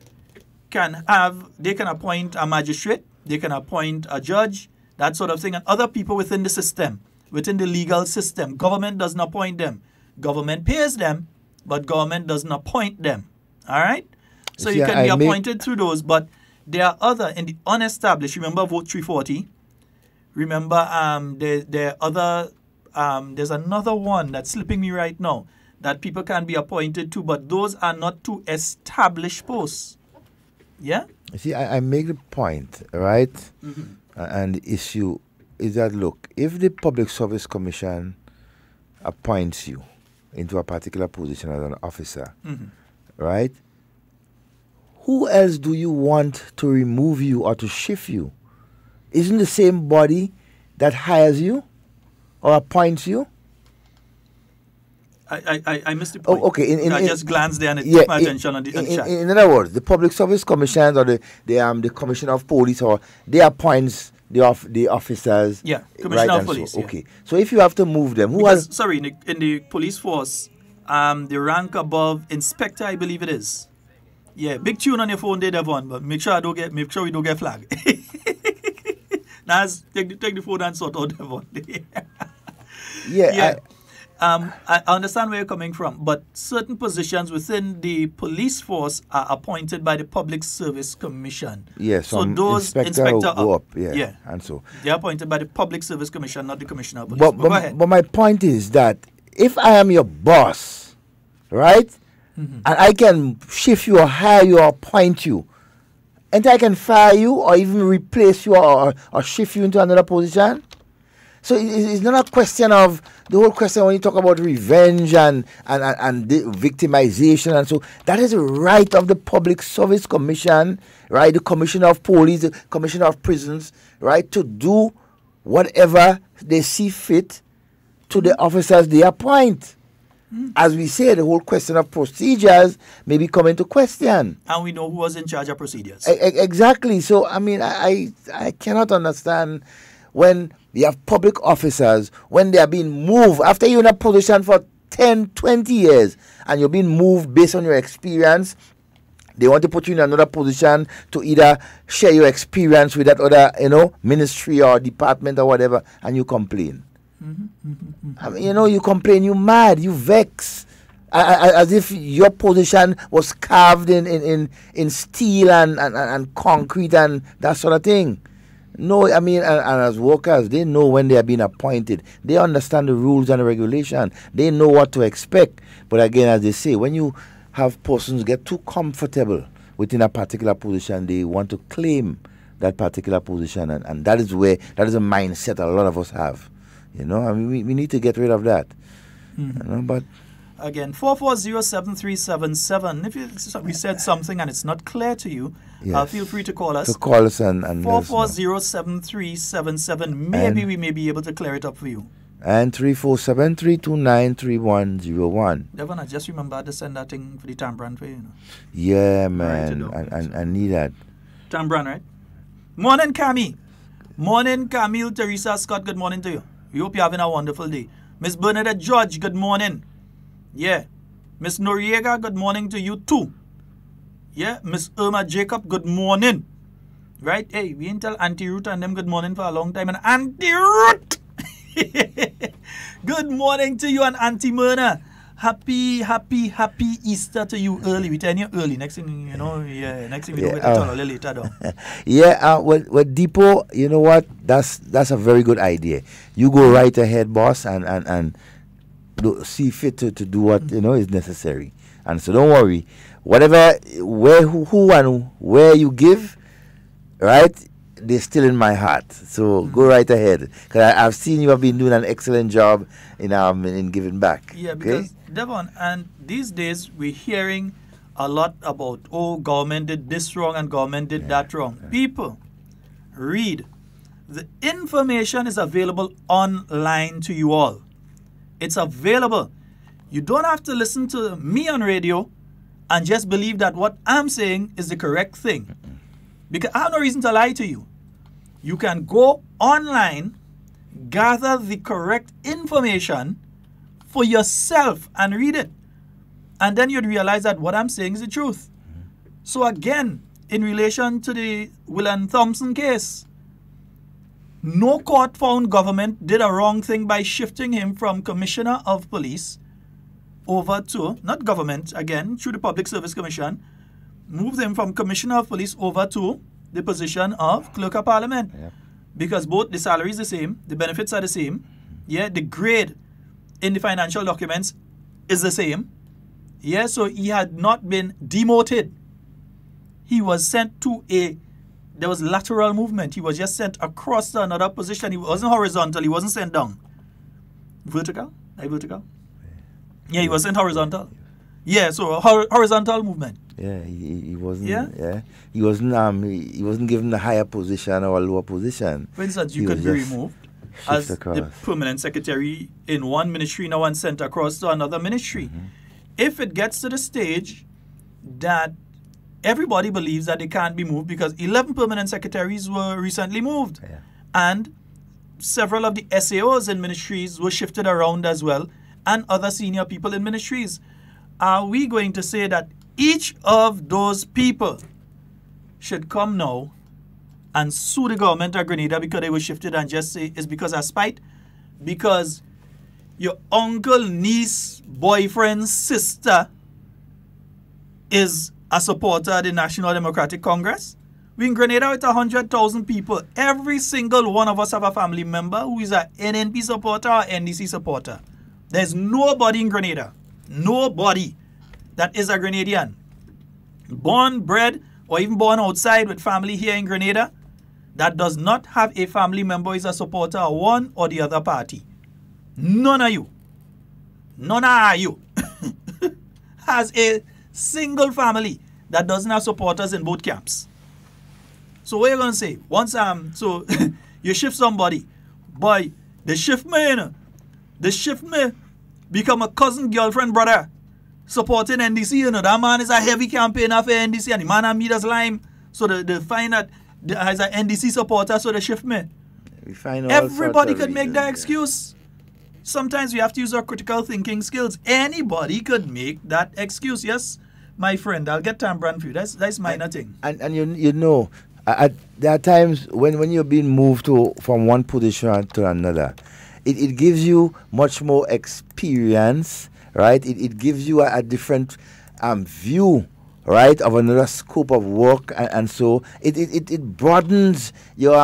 can appoint a magistrate, they can appoint a judge, that sort of thing, and other people within the system, within the legal system. Government doesn't appoint them. Government pays them, but government doesn't appoint them. All right? So you can be appointed through those, but there are other in the unestablished. Remember Vote 340? Remember there's another one that's slipping me right now that people can be appointed to, but those are not to established posts. Yeah? You see, I make the point, right? And the issue is that, look, if the Public Service Commission appoints you into a particular position as an officer, right? Who else do you want to remove you or to shift you? Isn't the same body that hires you or appoints you? I missed the point. Oh, okay. I just glanced there and it took my attention on the chat. In other words, the Public Service Commission or the Commissioner of Police, or they appoints the officers. Yeah, Commissioner of Police. So, okay. So if you have to move them, sorry, in the police force, the rank above inspector, I believe it is. Yeah, big tune on your phone there, Devon, but make sure we don't get flagged. Now take the phone and sort out Devon. Yeah. I understand where you're coming from, but certain positions within the police force are appointed by the Public Service Commission. Yes, so those inspector go up. Yeah, and so they're appointed by the Public Service Commission, not the Commissioner of Police. But go ahead. But my point is that if I am your boss, right, and I can shift you or hire you or appoint you, and I can fire you or even replace you or shift you into another position. So it's not a question of the whole question when you talk about revenge and the victimization and so that is a right of the Public Service Commission, right? The Commissioner of Police, the Commissioner of Prisons, right, to do whatever they see fit to the officers they appoint. As we say, the whole question of procedures may be come into question. And we know who was in charge of procedures. Exactly. So, I mean, I cannot understand when you have public officers, when they are being moved, after you're in a position for 10, 20 years, and you're being moved based on your experience, they want to put you in another position to either share your experience with that other, ministry or department or whatever, and you complain. I mean, you complain, you mad, you vex, as if your position was carved in steel and concrete and that sort of thing. No, I mean, and as workers, they know when they are being appointed. They understand the rules and the regulation. They know what to expect. But again, as they say, when you have persons get too comfortable within a particular position, they want to claim that particular position, and that is a mindset a lot of us have. I mean, we need to get rid of that. But again, 440-7377. If we said something and it's not clear to you, yes, feel free to call us. To call us and 440-7377. Maybe we may be able to clear it up for you. And 347-329-3101. Devon, I just remember to send that thing for the Tambran for you. Yeah, man. I need that. Tambran, right? Morning, Camille. Morning, Camille, Teresa, Scott. Good morning to you. We hope you're having a wonderful day. Miss Bernadette George, good morning. Yeah. Miss Noriega, good morning to you too. Yeah. Miss Irma Jacob, good morning. Right? Hey, we didn't tell Auntie Ruth and them good morning for a long time. And Auntie Ruth! Good morning to you and Auntie Myrna. Happy Easter to you early. We tell you early. Next thing you know, next thing we don't get to tell a little later though. Well, Depot, you know what? That's a very good idea. You go right ahead, boss, and see fit to do what is necessary. And so don't worry. Whatever, who and where you give, right? They're still in my heart. So go right ahead. Because I've seen you have been doing an excellent job in giving back. Yeah, because Devon, and these days we're hearing a lot about, government did this wrong and government did that wrong. People, read. The information is available online to you all. It's available. You don't have to listen to me on radio and just believe that what I'm saying is the correct thing. Because I have no reason to lie to you. You can go online, gather the correct information for yourself and read it. And then you'd realize that what I'm saying is the truth. So again, in relation to the William Thompson case, no court found government did a wrong thing by shifting him from Commissioner of Police over to, not government, again, through the Public Service Commission, moved him from Commissioner of Police over to the position of Clerk of Parliament. Yep. Because both the salary is the same, the benefits are the same, the grade in the financial documents is the same. So he had not been demoted. He was sent to there was lateral movement. He was just sent across to another position. He wasn't horizontal, he wasn't sent down. Vertical? Vertical? Yeah, he was sent horizontal. Yeah, so horizontal movement. Yeah, he wasn't. Yeah, he wasn't given a higher position or a lower position. For instance, you could be removed as the permanent secretary in one ministry now and sent across to another ministry. If it gets to the stage that everybody believes that they can't be moved, because 11 permanent secretaries were recently moved, and several of the SAOs in ministries were shifted around as well, and other senior people in ministries. Are we going to say that each of those people should come now and sue the government of Grenada because they were shifted and just say it's because of spite? Because your uncle, niece, boyfriend, sister is a supporter of the National Democratic Congress? We in Grenada with 100,000 people. Every single one of us have a family member who is a NNP supporter or NDC supporter. There's nobody in Grenada, nobody that is a Grenadian, born, bred, or even born outside with family here in Grenada, that does not have a family member who is a supporter of one or the other party. None of you. None of you has a single family that doesn't have supporters in both camps. So what are you going to say? Once so you shift somebody, boy, they shift me, you know. They shift me, become a cousin, girlfriend, brother, supporting NDC, you know. That man is a heavy campaigner for NDC, and the man and me does lime. So they find that as an NDC supporter, so they shift me. We find all Everybody sorts of could make reasons, that yeah. excuse. Sometimes we have to use our critical thinking skills. Anybody could make that excuse. Yes, my friend, I'll get time brand for you. That's minor thing. And you know, there are times when you're being moved from one position to another, it gives you much more experience, right? It gives you a different view, right, of another scope of work, and so it broadens your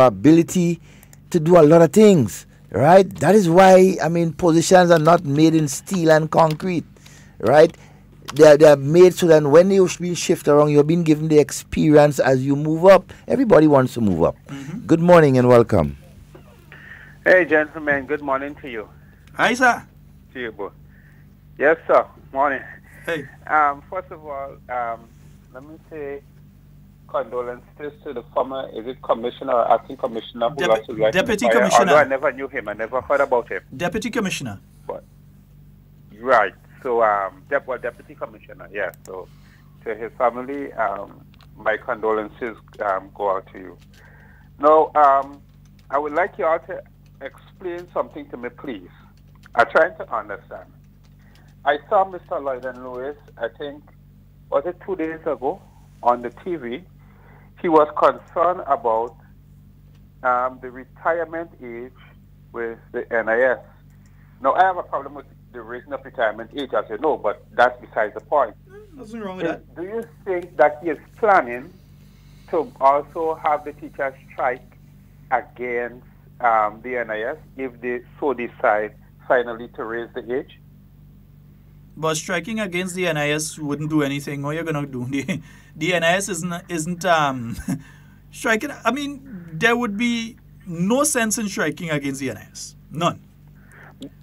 ability to do a lot of things, right? That is why, I mean, positions are not made in steel and concrete, right? They are made so that when you've been shifted around, you're being given the experience as you move up. Everybody wants to move up. Mm-hmm. Good morning and welcome. Hey, gentlemen. Good morning to you. Hi, sir. To you both. Yes, sir. Morning. Hey. First of all, let me say condolences to the former, is it commissioner or acting commissioner who lost his life? Deputy commissioner. Although I never knew him. I never heard about him. Deputy commissioner. But, right. So, deputy commissioner, yeah. So, to his family, my condolences go out to you. Now, I would like you all to explain something to me, please. I'm trying to understand. I saw Mr. Lloyd and Lewis, I think, was it 2 days ago, on the TV. He was concerned about the retirement age with the NIS. Now, I have a problem with the raising of retirement age, as you know, but that's besides the point. Nothing wrong with that. Do you think that he is planning to also have the teachers strike against the NIS if they so decide finally to raise the age? But striking against the NIS wouldn't do anything. What you're gonna do? The NIS isn't striking. I mean, there would be no sense in striking against the NIS. None.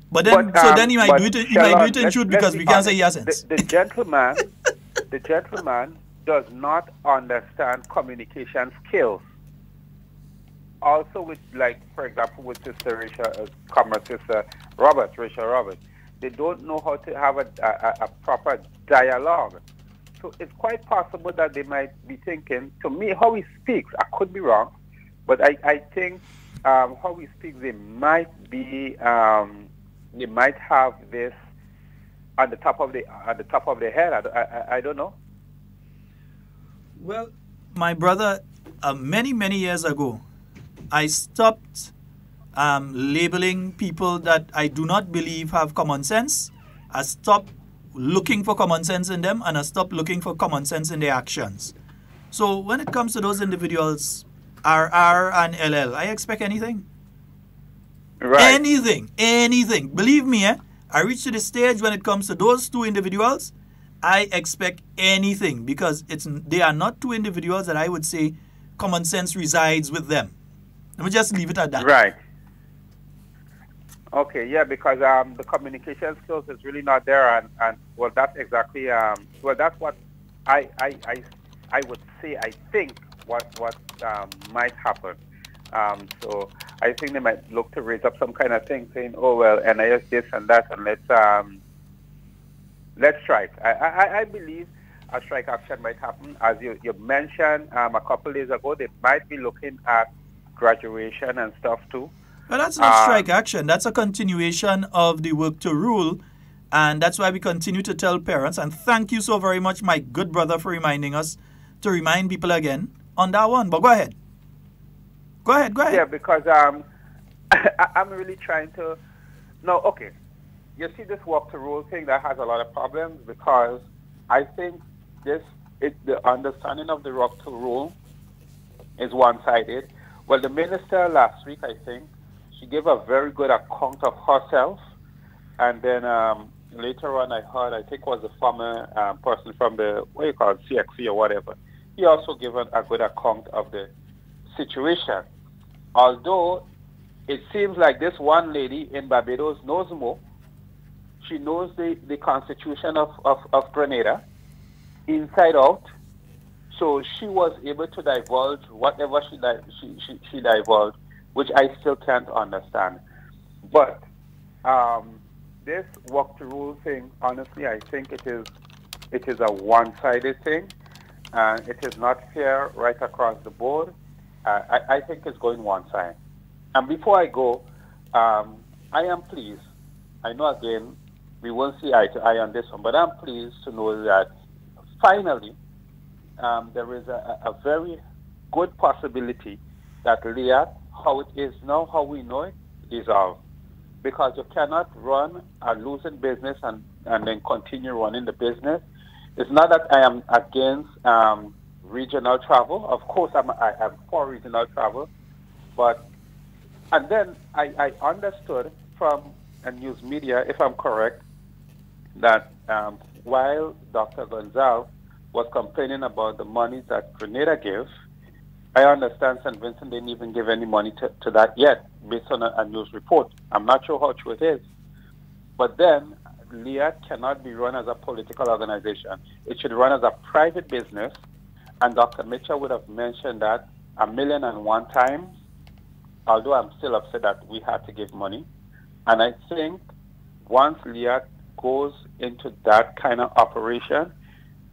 But then he might do it. He might do it in truth because we can't say he has sense. The gentleman does not understand communication skills. Also, with, like, for example, with Sister Rachel Roberts, they don't know how to have a proper dialogue. So it's quite possible that they might be thinking, to me, how he speaks, I could be wrong, but I think how he speaks, they might be, they might have this on the top of their head. I don't know. Well, my brother, many years ago, I stopped labeling people that I do not believe have common sense. I stopped looking for common sense in them, and I stopped looking for common sense in their actions. So when it comes to those individuals, RR and LL, I expect anything. Right. Anything. Believe me, I reached to the stage when it comes to those two individuals, I expect anything, because they are not two individuals that I would say common sense resides with them. Let me just leave it at that. Right. Okay, yeah, because the communication skills is really not there, and well, that's exactly that's what I would say. I think what might happen. So I think they might look to raise up some kind of thing, saying, "Oh well, NIS this and that, and let's strike." I believe a strike action might happen, as you mentioned a couple days ago. They might be looking at graduation and stuff too. Well, that's not strike action. That's a continuation of the work to rule, and that's why we continue to tell parents. And thank you so very much, my good brother, for reminding us to remind people again on that one. But go ahead. Go ahead. Yeah, because I'm really trying to. No, okay. You see this work to rule thing that has a lot of problems, because I think the understanding of the work to rule is one-sided. Well, the minister last week, I think, she gave a very good account of herself, and then later on I heard, I think it was the former person from the, CXC or whatever, he also gave a good account of the situation. Although it seems like this one lady in Barbados knows more. She knows the constitution of Grenada inside out. So she was able to divulge whatever she divulged, which I still can't understand. But this walk the rule thing, honestly, I think it is a one-sided thing, and it is not fair right across the board. I think it's going one side. And before I go, I am pleased. I know again we won't see eye to eye on this one, but I'm pleased to know that finally there is a very good possibility that LIAT, how it is now, how we know it, dissolve. Because you cannot run a losing business and then continue running the business. It's not that I am against regional travel. Of course, I'm for regional travel. And then I understood from a news media, if I'm correct, that while Dr. Gonzalez was complaining about the money that Grenada gave, I understand St. Vincent didn't even give any money to that yet, based on a news report. I'm not sure how true it is. But then, LIAT cannot be run as a political organization. It should run as a private business, and Dr. Mitchell would have mentioned that 1,001 times, although I'm still upset that we had to give money. And I think once LIAT goes into that kind of operation,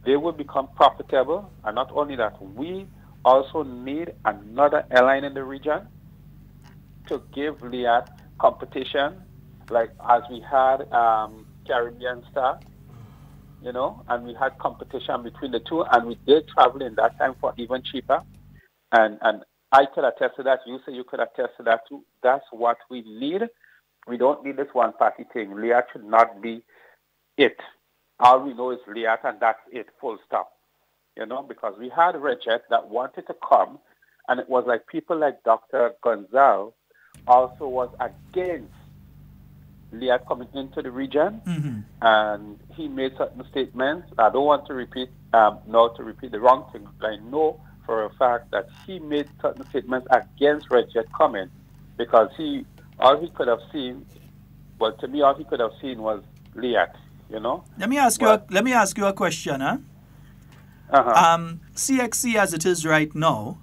they will become profitable. And not only that, we also need another airline in the region to give LIAT competition, like as we had Caribbean Star, and we had competition between the two, and we did travel in that time for even cheaper. And I could attest to that. You say you could attest to that too. That's what we need. We don't need this one-party thing. LIAT should not be it. All we know is LIAT, and that's it, full stop. Because we had RedJet that wanted to come, and it was like people like Dr. Gonzalez also was against LIAT coming into the region, and he made certain statements. I don't want to repeat the wrong thing, but I know for a fact that he made certain statements against RedJet coming, because all he could have seen was LIAT. Let me ask you a question, huh? CXC, as it is right now,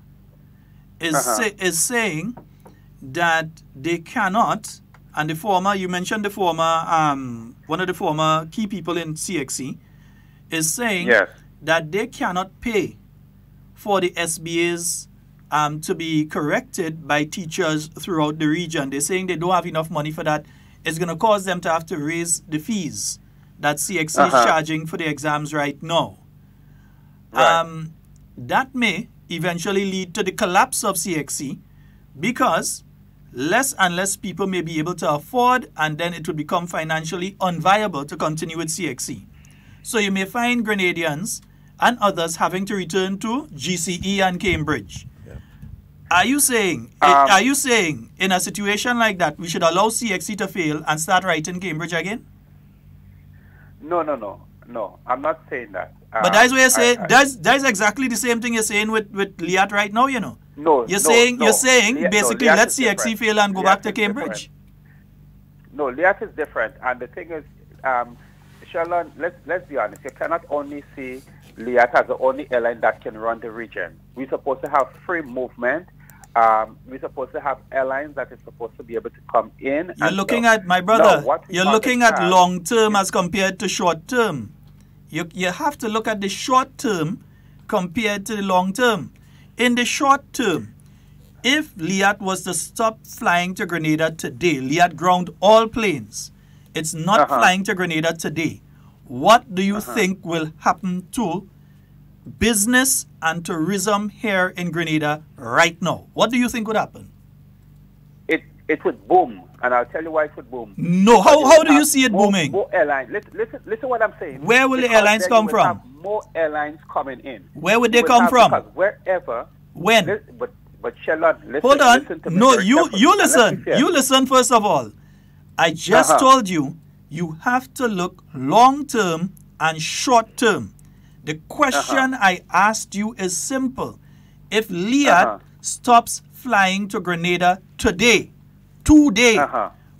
is saying that they cannot, and you mentioned one of the former key people in CXC is saying that they cannot pay for the SBAs to be corrected by teachers throughout the region. They're saying they don't have enough money for that. It's going to cause them to have to raise the fees that CXC is charging for the exams right now. Right. That may eventually lead to the collapse of CXC, because less and less people may be able to afford, and then it will become financially unviable to continue with CXC. So you may find Grenadians and others having to return to GCE and Cambridge. Yeah. Are you saying in a situation like that we should allow CXC to fail and start writing Cambridge again? No, I'm not saying that. But that's what you're saying. That's exactly the same thing you're saying with LIAT right now, You're saying basically let CXC fail and go back to Cambridge. No, LIAT is different. And the thing is, Shalon, let's be honest. You cannot only see LIAT as the only airline that can run the region. We're supposed to have free movement. We're supposed to have airlines that is supposed to be able to come in. You're looking at, my brother, you're looking at long term as compared to short term. You have to look at the short term compared to the long term. In the short term, if LIAT was to stop flying to Grenada today, LIAT ground all planes, it's not flying to Grenada today. What do you think will happen to business and tourism here in Grenada right now? What do you think would happen? It would boom, and I'll tell you why it would boom. No, how do you see it booming? More airlines. Listen what I'm saying. Where will the airlines come from? Have more airlines coming in. Where would they come from? Because wherever. When? But Shalon, listen. Hold on. Listen to me. No, you listen. You listen first of all. I just told you have to look long term and short term. The question I asked you is simple. If LIAT stops flying to Grenada today,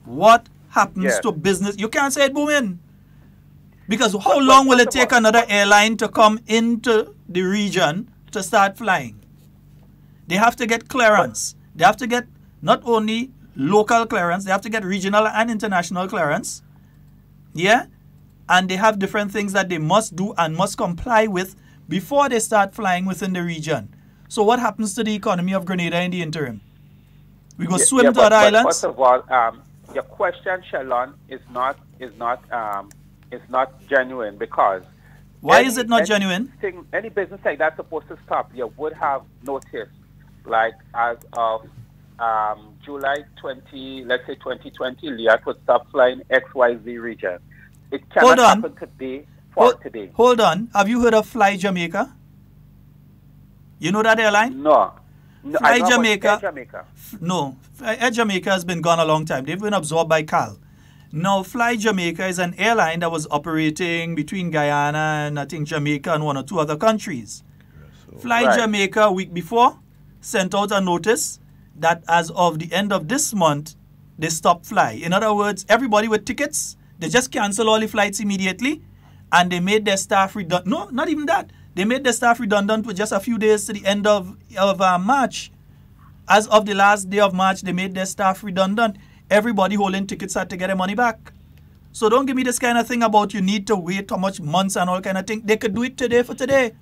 what happens to business? You can't say it booming. Because how long will it take another airline to come into the region to start flying? They have to get clearance. They have to get not only local clearance, they have to get regional and international clearance. Yeah? And they have different things that they must do and must comply with before they start flying within the region. So what happens to the economy of Grenada in the interim? We go swim to other islands? First of all, your question, Shalon, is not genuine, because why is it not genuine? Any business like that's supposed to stop, you would have noticed, like as of July 20, let's say 2020, Liat would stop flying XYZ region. It cannot happen today for today. Hold on. Have you heard of Fly Jamaica? You know that airline? No. Fly Jamaica. Air Jamaica. No. Air Jamaica has been gone a long time. They've been absorbed by CAL. Now, Fly Jamaica is an airline that was operating between Guyana and I think Jamaica and one or two other countries. Fly Jamaica, a week before, sent out a notice that as of the end of this month, they stopped fly. In other words, everybody with tickets, they just cancel all the flights immediately, and they made their staff redundant. No, not even that. They made their staff redundant with just a few days to the end of March. As of the last day of March, they made their staff redundant. Everybody holding tickets had to get their money back. So don't give me this kind of thing about you need to wait how much months and all kind of thing. They could do it today for today.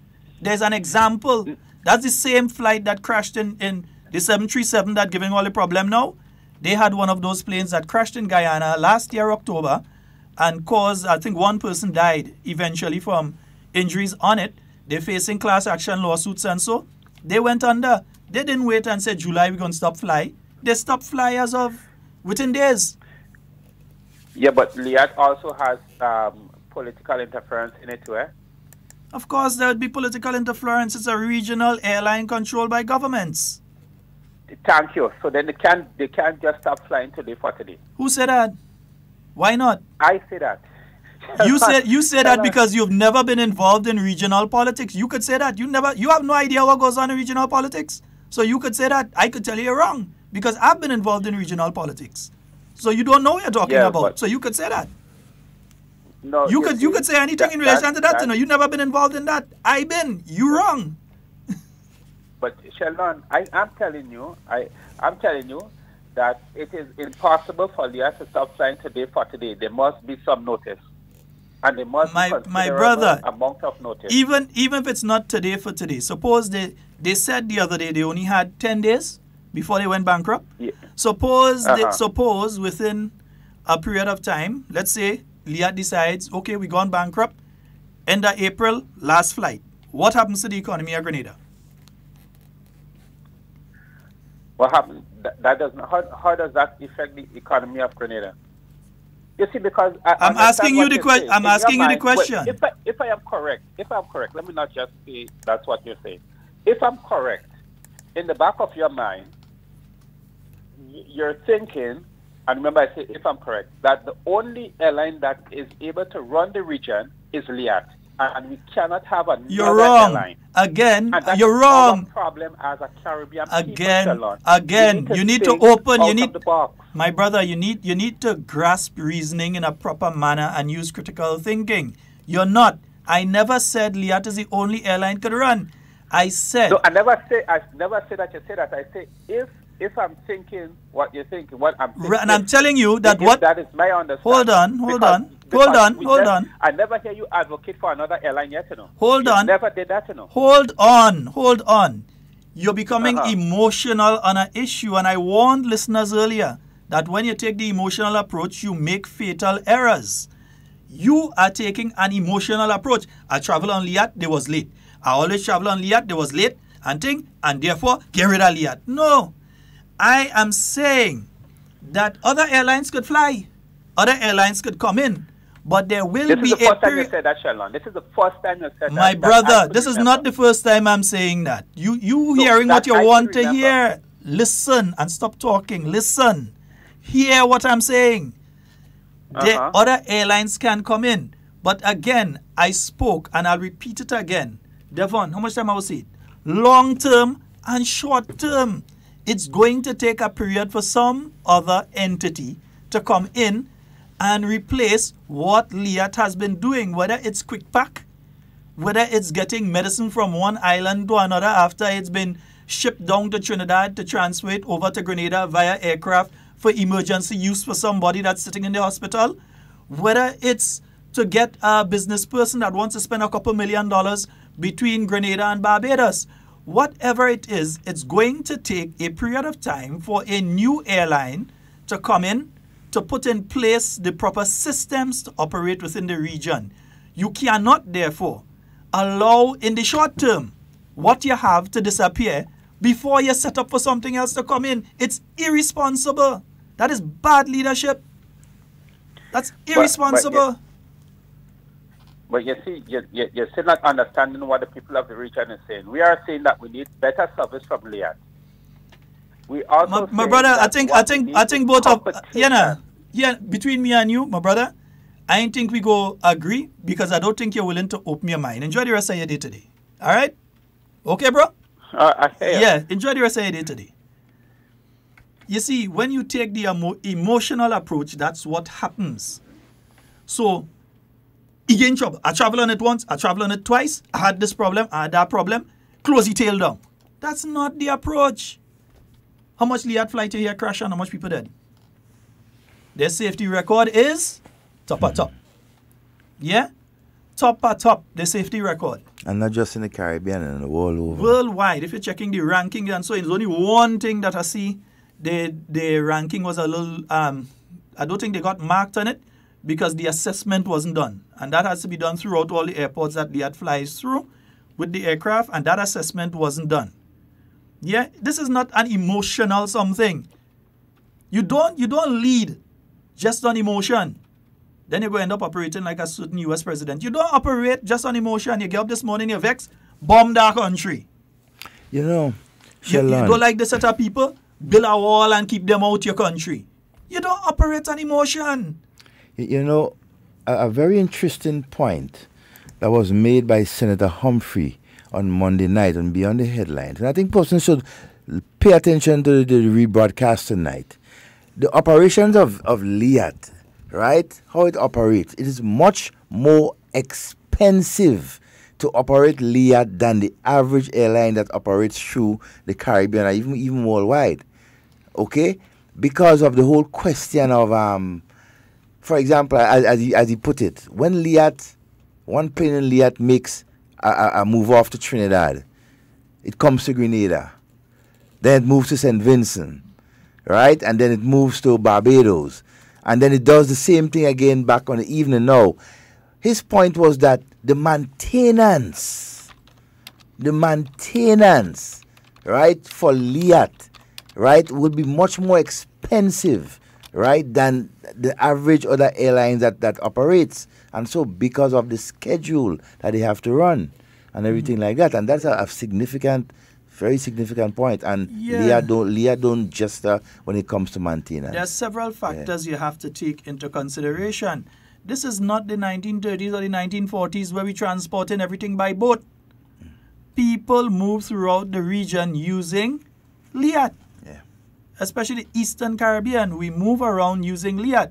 There's an example. That's the same flight that crashed in the 737 that giving all the problem now. They had one of those planes that crashed in Guyana last year, October, and caused, I think one person died eventually from injuries on it. They're facing class action lawsuits and so. They went under. They didn't wait and say, July, we're going to stop fly. They stopped fly as of within days. Yeah, but Liat also has political interference in it too, eh? Of course, there would be political interference. It's a regional airline controlled by governments. Thank you. So then they can't just stop flying today for today. Who said that? Why not? I say that. You say that because you've never been involved in regional politics. You could say that. You have no idea what goes on in regional politics. So you could say that. I could tell you you're wrong because I've been involved in regional politics. So you don't know what you're talking about. So you could say that. No, you could say anything in relation to that. You've never been involved in that. I've been. You wrong. But Sheldon, I'm telling you that it is impossible for Liat to stop flying today for today. There must be some notice. And there must be my brother, amount of notice. Even if it's not today for today, suppose they said the other day they only had 10 days before they went bankrupt. Yeah. Suppose within a period of time, let's say Liat decides, okay, we gone bankrupt, end of April, last flight. What happens to the economy of Grenada? What happens? That doesn't. How does that affect the economy of Grenada? You see, because I'm asking you the question. I'm asking you the question. If I am correct, let me not just say that's what you're saying. If I'm correct, in the back of your mind, you're thinking, and remember I say if I'm correct, that the only airline that is able to run the region is Liat, and we cannot have another airline. Again, you're wrong. Problem as a Caribbean Again, you need to open. You need, my brother. You need to grasp reasoning in a proper manner and use critical thinking. You're not. I never said Liat is the only airline could run. I said. No, I never say that you say that. I say if I'm thinking what you're thinking, what I'm thinking. And I'm telling you that that is my understanding. Hold on. I never hear you advocate for another airline yet, you know. Hold on. Never did that, you know. Hold on. You're becoming emotional on an issue, and I warned listeners earlier that when you take the emotional approach, you make fatal errors. You are taking an emotional approach. I travel on Liat, they was late. I always travel on Liat, they was late, and therefore get rid of Liat. No. I am saying that other airlines could fly. Other airlines could come in. But there will be a period. This is the first time you said that, Shalon. This is the first time you said that. My brother, this is not the first time I'm saying that. You hearing what you want to hear. Listen and stop talking. Listen. Hear what I'm saying. The other airlines can come in. But again, I spoke and I'll repeat it again. Devon, how much time I will say it? Long term, And short term, it's going to take a period for some other entity to come in and replace what Liat has been doing, whether it's quick pack, whether it's getting medicine from one island to another after it's been shipped down to Trinidad to transfer it over to Grenada via aircraft for emergency use for somebody that's sitting in the hospital, whether it's to get a business person that wants to spend a couple $1 million between Grenada and Barbados. Whatever it is, it's going to take a period of time for a new airline to come in, to put in place the proper systems to operate within the region. You cannot, therefore, allow in the short term what you have to disappear before you set up for something else to come in. It's irresponsible. That is bad leadership. That's irresponsible. But you see, you're still not understanding what the people of the region is saying. We are saying that we need better service from Liat. We also my brother, I think both of between me and you, my brother, I don't think we go agree because I don't think you're willing to open your mind. Enjoy the rest of your day today. All right? Okay, bro? Yeah, enjoy the rest of your day today. You see, when you take the emotional approach, that's what happens. So, you get in trouble. I travel on it once, I travel on it twice, I had this problem, I had that problem, close the tail down. That's not the approach. How much Liat flight you hear crash and how much people dead? Their safety record is top at top. Yeah? Top at top, the safety record. And not just in the Caribbean, and the world over. Worldwide, if you're checking the ranking and so, it's only one thing that I see. The ranking was a little, I don't think they got marked on it because the assessment wasn't done. And that has to be done throughout all the airports that Liat flies through with the aircraft, and that assessment wasn't done. Yeah, this is not an emotional something. You don't lead just on emotion. Then you're going to end up operating like a certain US president. You don't operate just on emotion. You get up this morning, you're vexed, bomb that country. You know, you don't like the set of people, build a wall and keep them out your country. You don't operate on emotion. You know, a very interesting point that was made by Senator Humphrey on Monday night and Beyond the Headlines. And I think persons should pay attention to the rebroadcast tonight. The operations of Liat, right, how it operates, it is much more expensive to operate Liat than the average airline that operates through the Caribbean or even worldwide. Okay? Because of the whole question of, for example, as he put it, when Liat, one plane in Liat makes a move off to Trinidad, it comes to Grenada, then it moves to St. Vincent, right? And then it moves to Barbados, and then it does the same thing again back on the evening. Now, his point was that the maintenance, right, for Liat, right, would be much more expensive, right, than the average other airlines that operates. And so because of the schedule that they have to run and everything like that. And that's a significant, very significant point. And Liat don't just when it comes to maintenance. There are several factors you have to take into consideration. This is not the 1930s or the 1940s where we transporting everything by boat. People move throughout the region using Liat. Especially the Eastern Caribbean, we move around using Liat.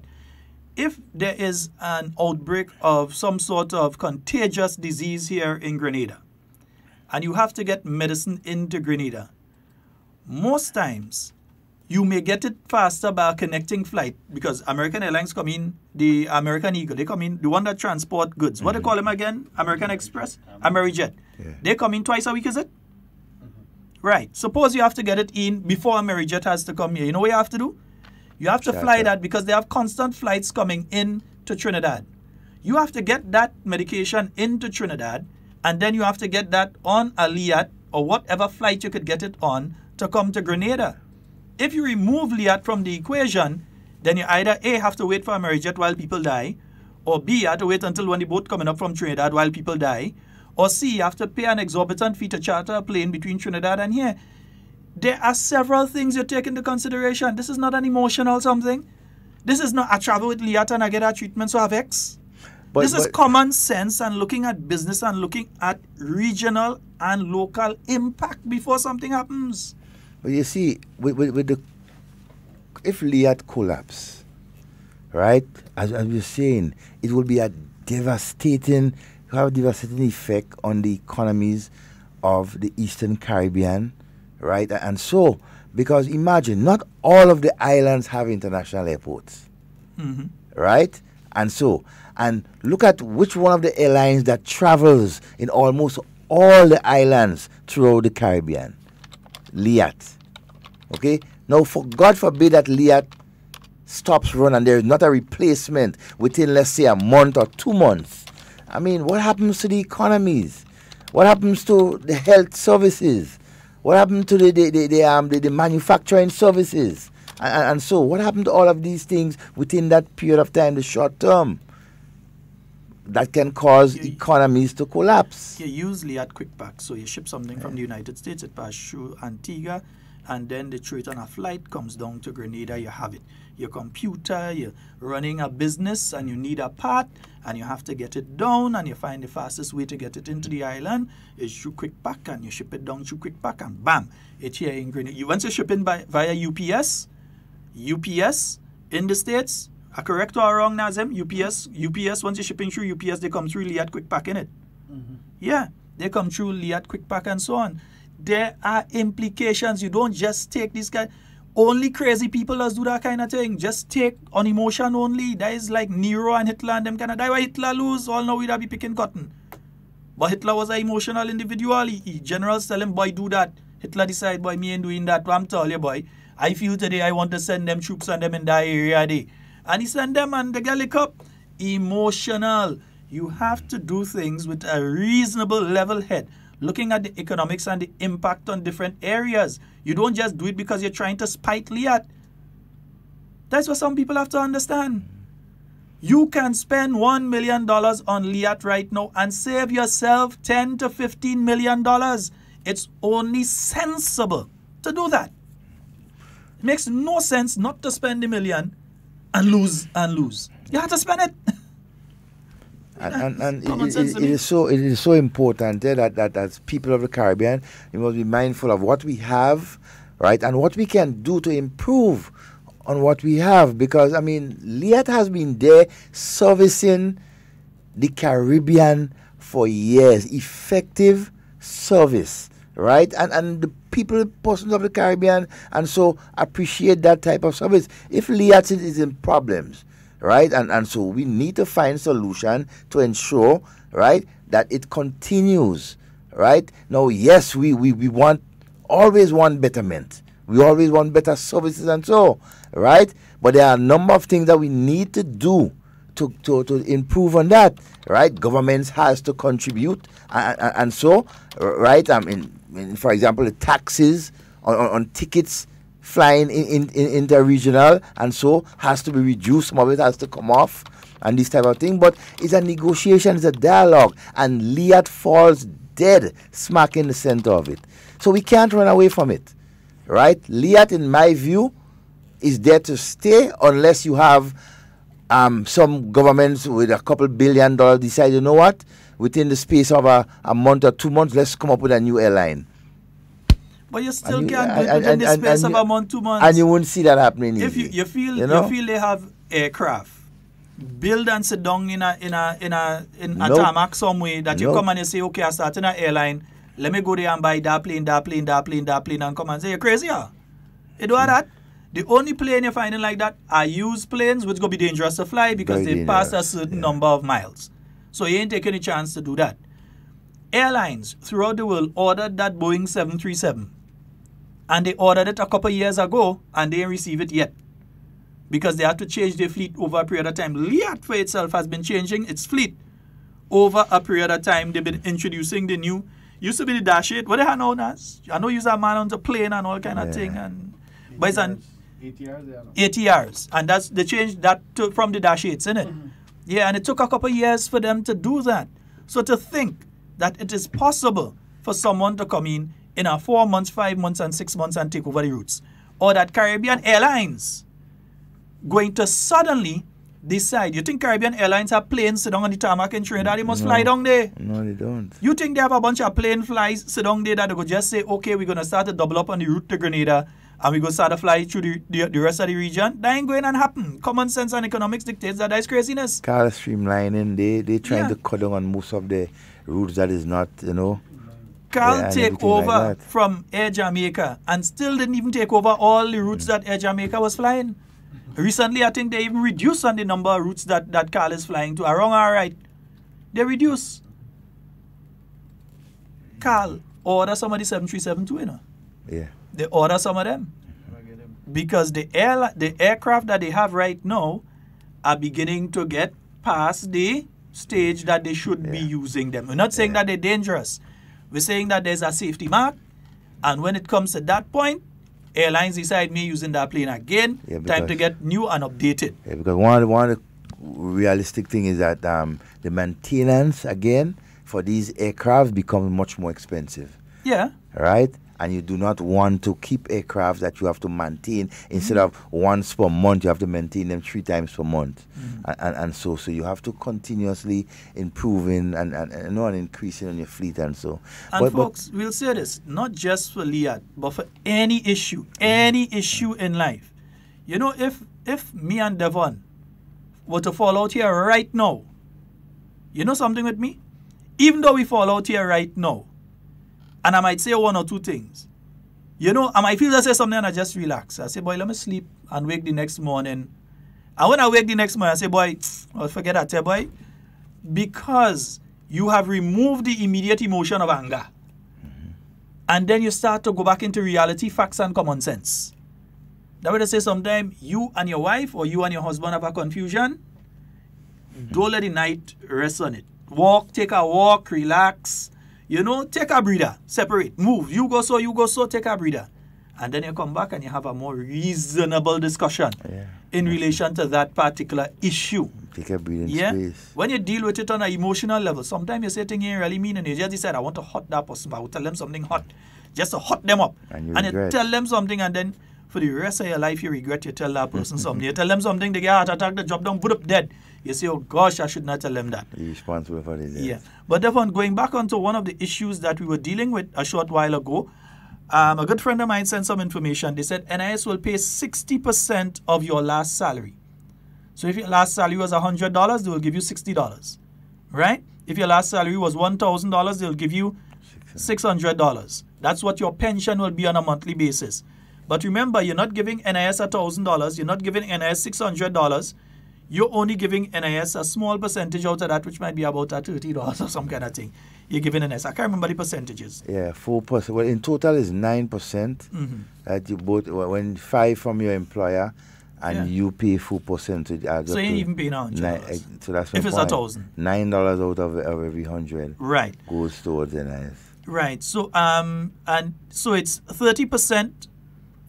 If there is an outbreak of some sort of contagious disease here in Grenada, and you have to get medicine into Grenada, most times you may get it faster by a connecting flight because American Airlines come in, the American Eagle, they come in, the one that transport goods. What do they call them again? American Express? Amerijet. Yeah. They come in twice a week, is it? Right. Suppose you have to get it in before Amerijet has to come here. You know what you have to do? You have to fly that because they have constant flights coming in to Trinidad. You have to get that medication into Trinidad, and then you have to get that on a Liat or whatever flight you could get it on to come to Grenada. If you remove Liat from the equation, then you either A, have to wait for Amerijet while people die, or B, you have to wait until when the boat coming up from Trinidad while people die, or C, you have to pay an exorbitant fee to charter a plane between Trinidad and here. There are several things you take into consideration. This is not an emotional something. This is not, I travel with Liat and I get a treatment, so I have X. This is common sense and looking at business and looking at regional and local impact before something happens. But you see, if Liat collapse, right, as we're saying, it will be a devastating effect on the economies of the Eastern Caribbean, right? And so, because imagine, not all of the islands have international airports, right? And so, and look at which one of the airlines that travels in almost all the islands throughout the Caribbean. Liat. Okay? Now, for God forbid that Liat stops run and there is not a replacement within, let's say, a month or 2 months. I mean, what happens to the economies? What happens to the health services? What happened to the manufacturing services? And so, what happened to all of these things within that period of time, the short term? That can cause economies to collapse. You use Liat Quickpack. So you ship something from the United States, it passes through Antigua, and then they throw it on a flight, comes down to Grenada, you have it. Your computer, you're running a business, and you need a part, and you have to get it down, and you find the fastest way to get it into the island is through Quickpack, and you ship it down through Quickpack, and bam, it's here in Grenada. Once you ship in via UPS in the States, correct or wrong, Nazim? UPS, once you're shipping through UPS, they come through Liat Quickpack, innit? Yeah, they come through Liat Quickpack and so on. There are implications. You don't just take this guy. Only crazy people does do that kind of thing. Just take on emotion only. That is like Nero and Hitler and them kind of. That's why Hitler lose. All now we'd be picking cotton. But Hitler was an emotional individual. Generals tell him, boy, do that. Hitler decide, boy, me ain't doing that. But I'm telling you, boy, I feel today I want to send them troops and them in that area there. And he sent them and they get lick up. Emotional. You have to do things with a reasonable level head, looking at the economics and the impact on different areas. You don't just do it because you're trying to spite Liat. That's what some people have to understand. You can spend $1 million on Liat right now and save yourself $10 to $15 million. It's only sensible to do that. It makes no sense not to spend $1 million and lose. You have to spend it. And it is so important that as people of the Caribbean, we must be mindful of what we have, right, and what we can do to improve on what we have. Because, I mean, Liat has been there servicing the Caribbean for years. Effective service, right? And the persons of the Caribbean, and so appreciate that type of service. If Liat is in problems, right, and so we need to find a solution to ensure, right, that it continues, right? Now, yes, we always want betterment. We always want better services and so, right? But there are a number of things that we need to do to improve on that, right? Governments has to contribute, and so, right? I mean, for example, the taxes on tickets flying interregional and so has to be reduced. Some of it has to come off and this type of thing. But it's a negotiation, it's a dialogue, and Liat falls dead smack in the center of it. So we can't run away from it, right? Liat, in my view, is there to stay unless you have some governments with a couple $2 billion decide, you know what, within the space of a month or 2 months, let's come up with a new airline. But you still can't do it within the space of a month, 2 months. And you won't see that happening. If you feel they have aircraft, build and sit down in a tarmac some way that you come and you say, okay, I start in an airline, let me go there and buy that plane, and come and say, you're crazy, huh? You do that? The only plane you're finding like that are used planes, which going to be dangerous to fly because they pass a certain number of miles. So you ain't taking a chance to do that. Airlines throughout the world ordered that Boeing 737. And they ordered it a couple years ago, and they didn't receive it yet. Because they had to change their fleet over a period of time. Liat for itself has been changing its fleet over a period of time. They've been introducing the new, used to be the Dash 8. What they have now, Nas? I know use a man on the plane and all kind of thing. But it's an ATRs. And that's they changed that from the Dash 8s, isn't it? Yeah, and it took a couple years for them to do that. So to think that it is possible for someone to come in a 4 months, 5 months, and 6 months and take over the routes, or that Caribbean Airlines going to suddenly decide. You think Caribbean Airlines have planes sit down on the tarmac in Trinidad? They must fly down there. No, they don't. You think they have a bunch of plane flies sit down there that they could just say, okay, we're going to start to double up on the route to Grenada and we're going to start to fly through the rest of the region? That ain't going to happen. Common sense and economics dictates that is craziness. Car streamlining, they trying to cut down on most of the routes that is not, Carl take over from Air Jamaica and still didn't even take over all the routes that Air Jamaica was flying. Recently, I think they even reduced on the number of routes that Carl is flying to. Wrong or right? They reduce. Carl order some of the 737 too, Yeah. They order some of them. Because the aircraft that they have right now are beginning to get past the stage that they should be using them. We're not saying that they're dangerous. We're saying that there's a safety mark, and when it comes to that point, airlines decide me using that plane again, time to get new and updated. Yeah, because one of the realistic thing is that the maintenance, again, for these aircraft becomes much more expensive. Yeah. Right? And you do not want to keep aircraft that you have to maintain. Instead of once per month, you have to maintain them 3 times per month. And so you have to continuously improving and increasing on your fleet and so. And folks, we'll say this, not just for Liat, but for any issue in life. You know, if me and Devon were to fall out here right now, you know something with me? Even though we fall out here right now, and I might say 1 or 2 things. You know, I might feel to say something and I just relax. I say, boy, let me sleep and wake the next morning. And when I wake the next morning, I say, boy, I'll forget that, boy. Because you have removed the immediate emotion of anger. And then you start to go back into reality, facts, and common sense. That way to say sometimes you and your wife or you and your husband have a confusion. Don't let the night rest on it. Take a walk, relax. You know, take a breather, separate, move. You go so, take a breather. And then you come back and you have a more reasonable discussion in relation to that particular issue. Take a breathing space. When you deal with it on an emotional level, sometimes you say things you really mean and you just decide, I want to hot that person, but I will tell them something hot. Just to hot them up. And you tell them something and then for the rest of your life you regret you tell that person something. You tell them something, they get a heart attack, they drop down, put up dead. You say, oh gosh, I should not tell them that. You're responsible for this. Yeah. But Devon, going back onto one of the issues that we were dealing with a short while ago, a good friend of mine sent some information. They said NIS will pay 60% of your last salary. So if your last salary was $100, they will give you $60. Right? If your last salary was $1,000, they'll give you $600. That's what your pension will be on a monthly basis. But remember, you're not giving NIS $1,000. You're not giving NIS $600. You're only giving NIS a small percentage out of that, which might be about $30 or some kind of thing. You're giving NIS. I can't remember the percentages. Yeah, 4%. Well, in total is 9%. That you both, when 5 from your employer, and you pay 4%. So you ain't even paying $100. So that's if it's $1,000. $9 out of every 100. Right. Goes towards NIS. Right. So and so it's 30%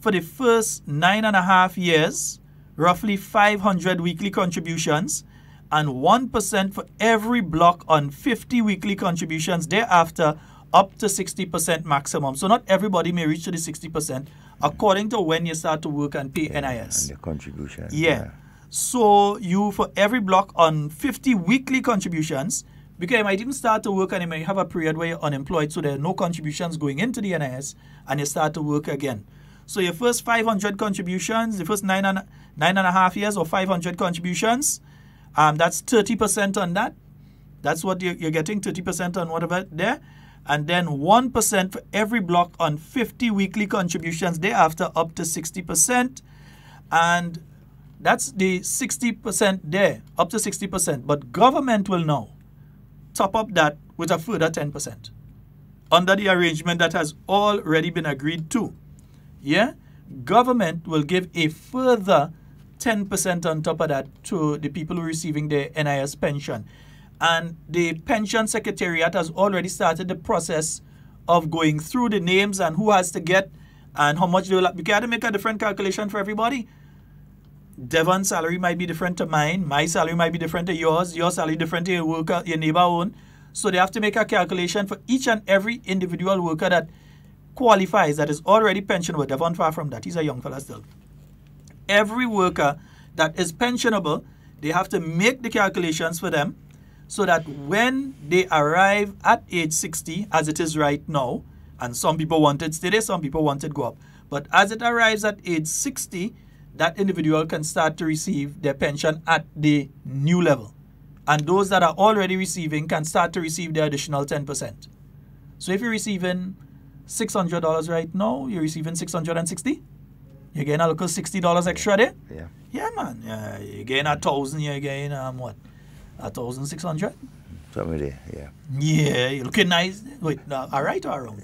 for the first 9.5 years. Roughly 500 weekly contributions, and 1% for every block on 50 weekly contributions thereafter, up to 60% maximum. So not everybody may reach to the 60% according to when you start to work and pay NIS. And the contribution. Yeah. So you, for every block on 50 weekly contributions, because you might even start to work and you may have a period where you're unemployed, so there are no contributions going into the NIS, and you start to work again. So your first 500 contributions, the first 9.5 years or 500 contributions, that's 30% on that. That's what you're getting, 30% on whatever there. And then 1% for every block on 50 weekly contributions thereafter, up to 60%. And that's the 60% there, up to 60%. But government will now top up that with a further 10% under the arrangement that has already been agreed to. Yeah, government will give a further 10% on top of that to the people who are receiving their NIS pension. And the pension secretariat has already started the process of going through the names and who has to get and how much they will. We got to make a different calculation for everybody. Devon's salary might be different to mine. My salary might be different to yours. Your salary different to your worker, your neighbor own. So they have to make a calculation for each and every individual worker that qualifies, that is already pensionable. Devon far from that. He's a young fella still. Every worker that is pensionable They have to make the calculations for them so that when they arrive at age 60, as it is right now, and some people want it stay there, some people want it go up. But as it arrives at age 60, that individual can start to receive their pension at the new level. And those that are already receiving can start to receive the additional 10%. So if you're receiving $600 right now, you're receiving $660. You're getting a little $60 extra there. Yeah. Yeah, man. Yeah, you're getting 1,000. You're getting what? 1,600. Something there. Yeah. Yeah, you're looking nice. Wait, no, all right or wrong?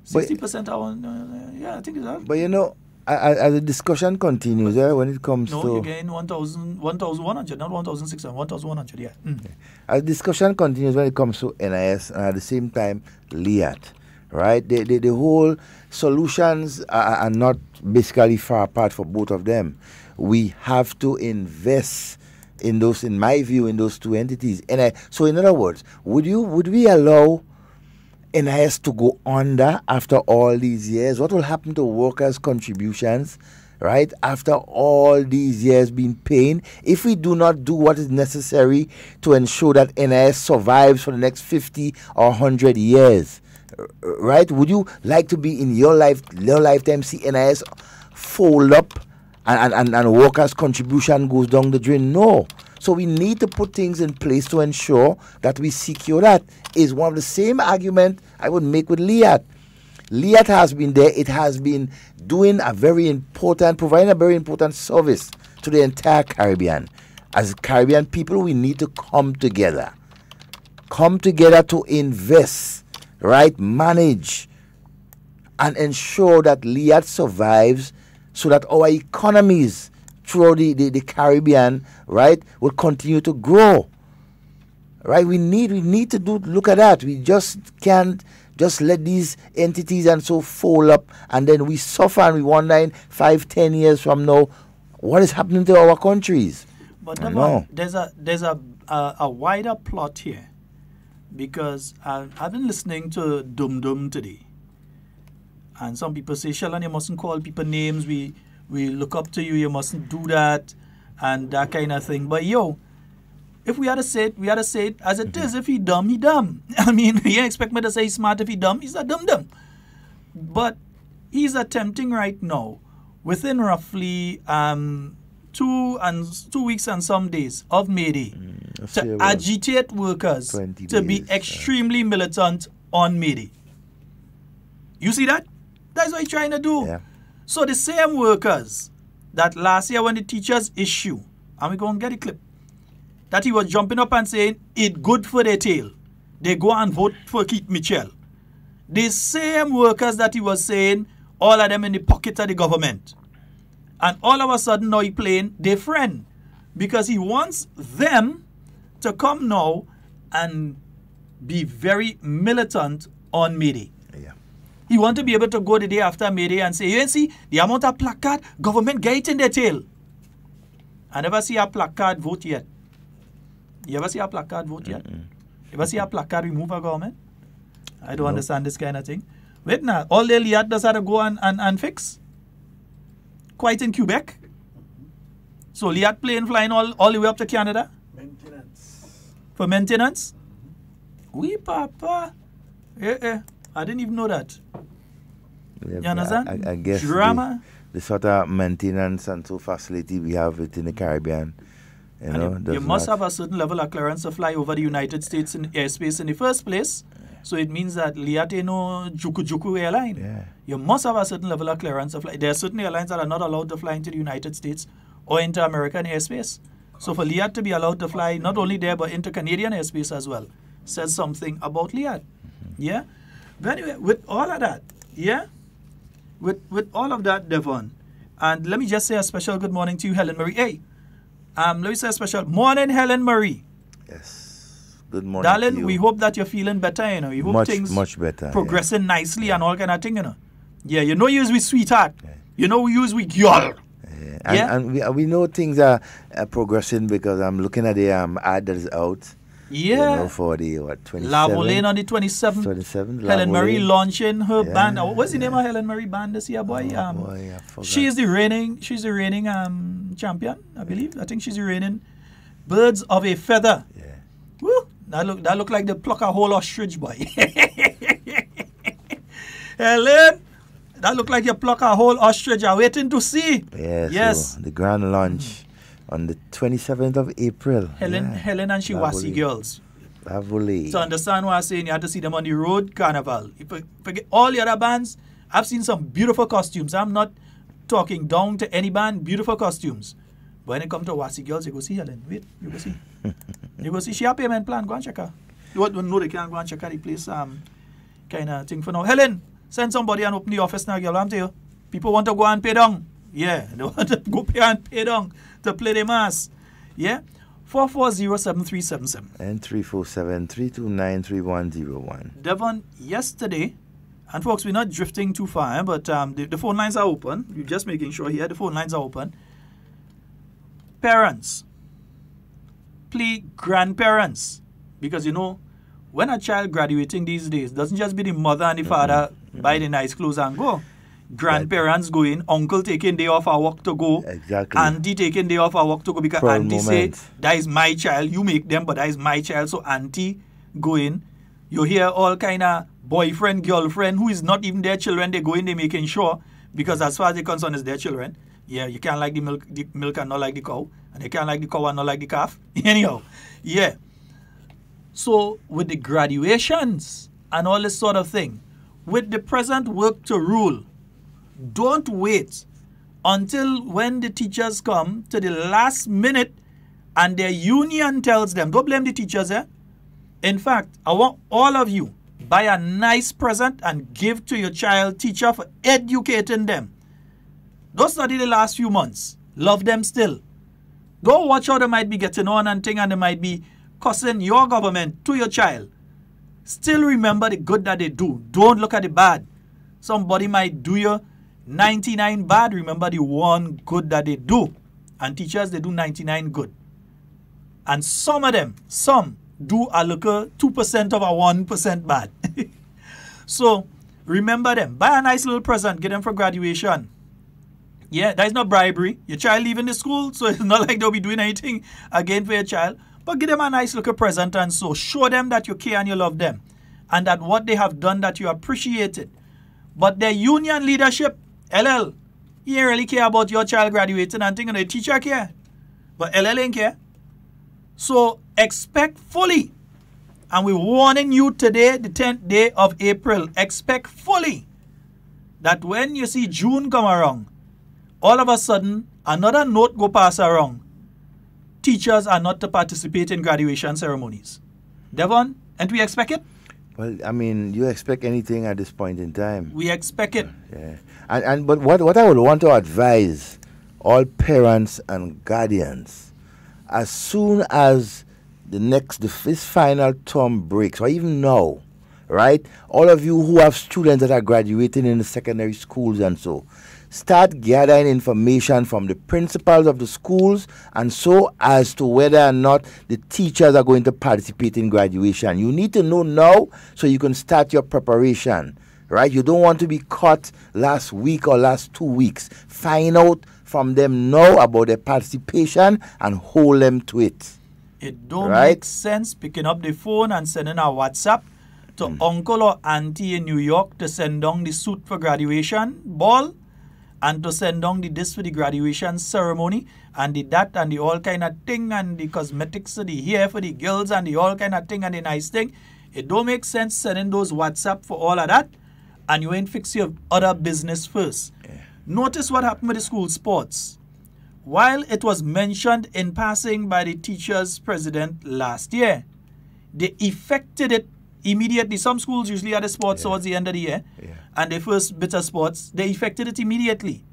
60% yeah, I think it's that. But you know, as the discussion continues, when it comes to... No, you're getting 1,100, not 1,600, 1,100, yeah. As the discussion continues when it comes to NIS and at the same time, LIAT, right? The whole solutions are not basically far apart for both of them. We have to invest in those, in my view, in those two entities. So in other words, would we allow NIS to go under after all these years? What will happen to workers' contributions, right, after all these years being paying, if we do not do what is necessary to ensure that NIS survives for the next 50 or 100 years, right? Would you like to be in your lifetime see NIS fold up and workers' contribution goes down the drain? No. So we need to put things in place to ensure that we secure that. Is one of the same argument I would make with LIAT. LIAT has been there. It has been doing providing a very important service to the entire Caribbean. As Caribbean people, we need to come together to invest, right, manage, and ensure that LIAT survives so that our economies throughout the Caribbean, right, will continue to grow. Right? We need to look at that. We just can't just let these entities and so fold up and then we suffer and we wonder in 5-10 years from now what is happening to our countries. But there's a wider plot here, because I've been listening to Dum Dum today, and some people say, Sheldon, you mustn't call people names. We look up to you. You mustn't do that, and that kind of thing. But if we had to say it as it is. If he dumb, he dumb. I mean, you expect me to say he's smart if he dumb. He's a dumb. But he's attempting right now, within roughly 2 weeks and some days of May Day, to agitate workers to be extremely militant on May Day. You see that? That's what he's trying to do. Yeah. So the same workers that last year when the teachers issue, and we go and get a clip, that he was jumping up and saying, it good for their tail. They go and vote for Keith Mitchell. The same workers that he was saying, all of them in the pocket of the government. And all of a sudden now he playing their friend. Because he wants them to come now and be very militant on May Day. Yeah. He want to be able to go the day after May Day and say, you see, the amount of placard, government get it in their tail. I never see a placard vote yet. You ever see a placard vote yet? You ever see a placard remove a government? I don't understand this kind of thing. Wait now, all the LIAT does have to go and fix. Quite in Quebec. So LIAT plane flying all the way up to Canada? Maintenance. For maintenance? Oui, papa. I didn't even know that. Yeah, You understand? I guess Drama. The sort of maintenance and so facility we have within the Caribbean, You must have a certain level of clearance to fly over the United States in airspace in the first place. So it means that LIAT ain't no Juku airline. Yeah. You must have a certain level of clearance to fly. There are certain airlines that are not allowed to fly into the United States or into American airspace. So for LIAT to be allowed to fly not only there but into Canadian airspace as well says something about LIAT. Yeah? But anyway, with all of that, yeah? With all of that, Devon, and let me just say a special good morning to you, Helen Marie. Hey, let me say a special morning, Helen Marie. Yes. Good morning, darling. to you. We hope that you're feeling better. We hope things much better, progressing nicely and all kind of thing. Yeah, you use with sweetheart. Yeah. We use with girl. And we know things are progressing because I'm looking at the ad that is out. Yeah. For the 27th? Lavoline on the 27th. 27th. Helen Marie launching her band. What's the name of Helen Marie band this year, boy? I forgot. She's the reigning champion, I believe. I think she's the reigning. Birds of a feather. Yeah. Woo, that look like they pluck a whole ostrich, boy. Helen, that look like you pluck a whole ostrich. I'm waiting to see. Yes. So the grand launch on the 27th of April. Helen and Shiwasi girls. Lovely. So understand what I'm saying? You have to see them on the road carnival. If you forget all the other bands, I've seen some beautiful costumes. I'm not talking down to any band, beautiful costumes. But when it comes to Wasi girls, you go see Helen. Wait, you go see. You go see. She have payment plan. Go and check her. You won't know they can't go and check her. The place kind of thing for now. Helen, send somebody and open the office now, girl. I'm telling you. People want to go and pay down. Yeah, they want to go pay and pay down to play the mass. Yeah. 440-7377. And 347-329-3101. Devon, yesterday, and folks, we're not drifting too far, but the phone lines are open. We're just making sure here the phone lines are open. Parents, please, grandparents, because you know, when a child graduating these days, doesn't just be the mother and the father buy the nice clothes and go. Grandparents going, uncle taking day off our work to go, exactly. Auntie taking day off our work to go because For auntie say, that is my child, you make them, but that is my child, so auntie going. You hear all kind of boyfriend, girlfriend, who is not even their children, they go in, they making sure, because as far as they're concerned, it's their children. Yeah, you can't like the milk and not like the cow, and you can't like the cow and not like the calf. Anyhow, yeah. So with the graduations and all this sort of thing, with the present work to rule, don't wait until when the teachers come to the last minute and their union tells them, don't blame the teachers, eh? In fact, I want all of you, buy a nice present and give to your child teacher for educating them. Don't study the last few months. Love them still. Go watch how they might be getting on and thing, and they might be cussing your government to your child. Still remember the good that they do. Don't look at the bad. Somebody might do you 99 bad. Remember the one good that they do. And teachers, they do 99 good. And some of them, some do a little 2% of a 1% bad. So remember them. Buy a nice little present. Get them for graduation. Yeah, that is not bribery. Your child leaving the school, so it's not like they'll be doing anything again for your child. But give them a nice little present and so show them that you care and you love them. And that what they have done that you appreciate it. But their union leadership, LL, he ain't really care about your child graduating and thinking the teacher care. But LL ain't care. So expect fully. And we're warning you today, the 10th day of April, expect fully that when you see June come around, all of a sudden, another note go pass around. Teachers are not to participate in graduation ceremonies. Devon, and we expect it? Well, I mean, you expect anything at this point in time. We expect it. Yeah. But what I would want to advise all parents and guardians, as soon as this final term breaks, or even now, right? All of you who have students that are graduating in the secondary schools and so, start gathering information from the principals of the schools and so as to whether or not the teachers are going to participate in graduation. You need to know now so you can start your preparation, right? You don't want to be caught last week or last 2 weeks. Find out from them now about their participation and hold them to it. It don't make sense picking up the phone and sending a WhatsApp to uncle or auntie in New York to send down the suit for graduation ball, and to send down the this for the graduation ceremony, and the that and the all kind of thing, and the cosmetics for the hair for the girls and the all kind of thing and the nice thing. It don't make sense sending those WhatsApp for all of that, and you ain't fix your other business first. Yeah. Notice what happened with the school sports. While it was mentioned in passing by the teachers' president last year, they effected it immediately. Some schools usually had the sports towards the end of the year, and the first bit of sports, they effected it immediately.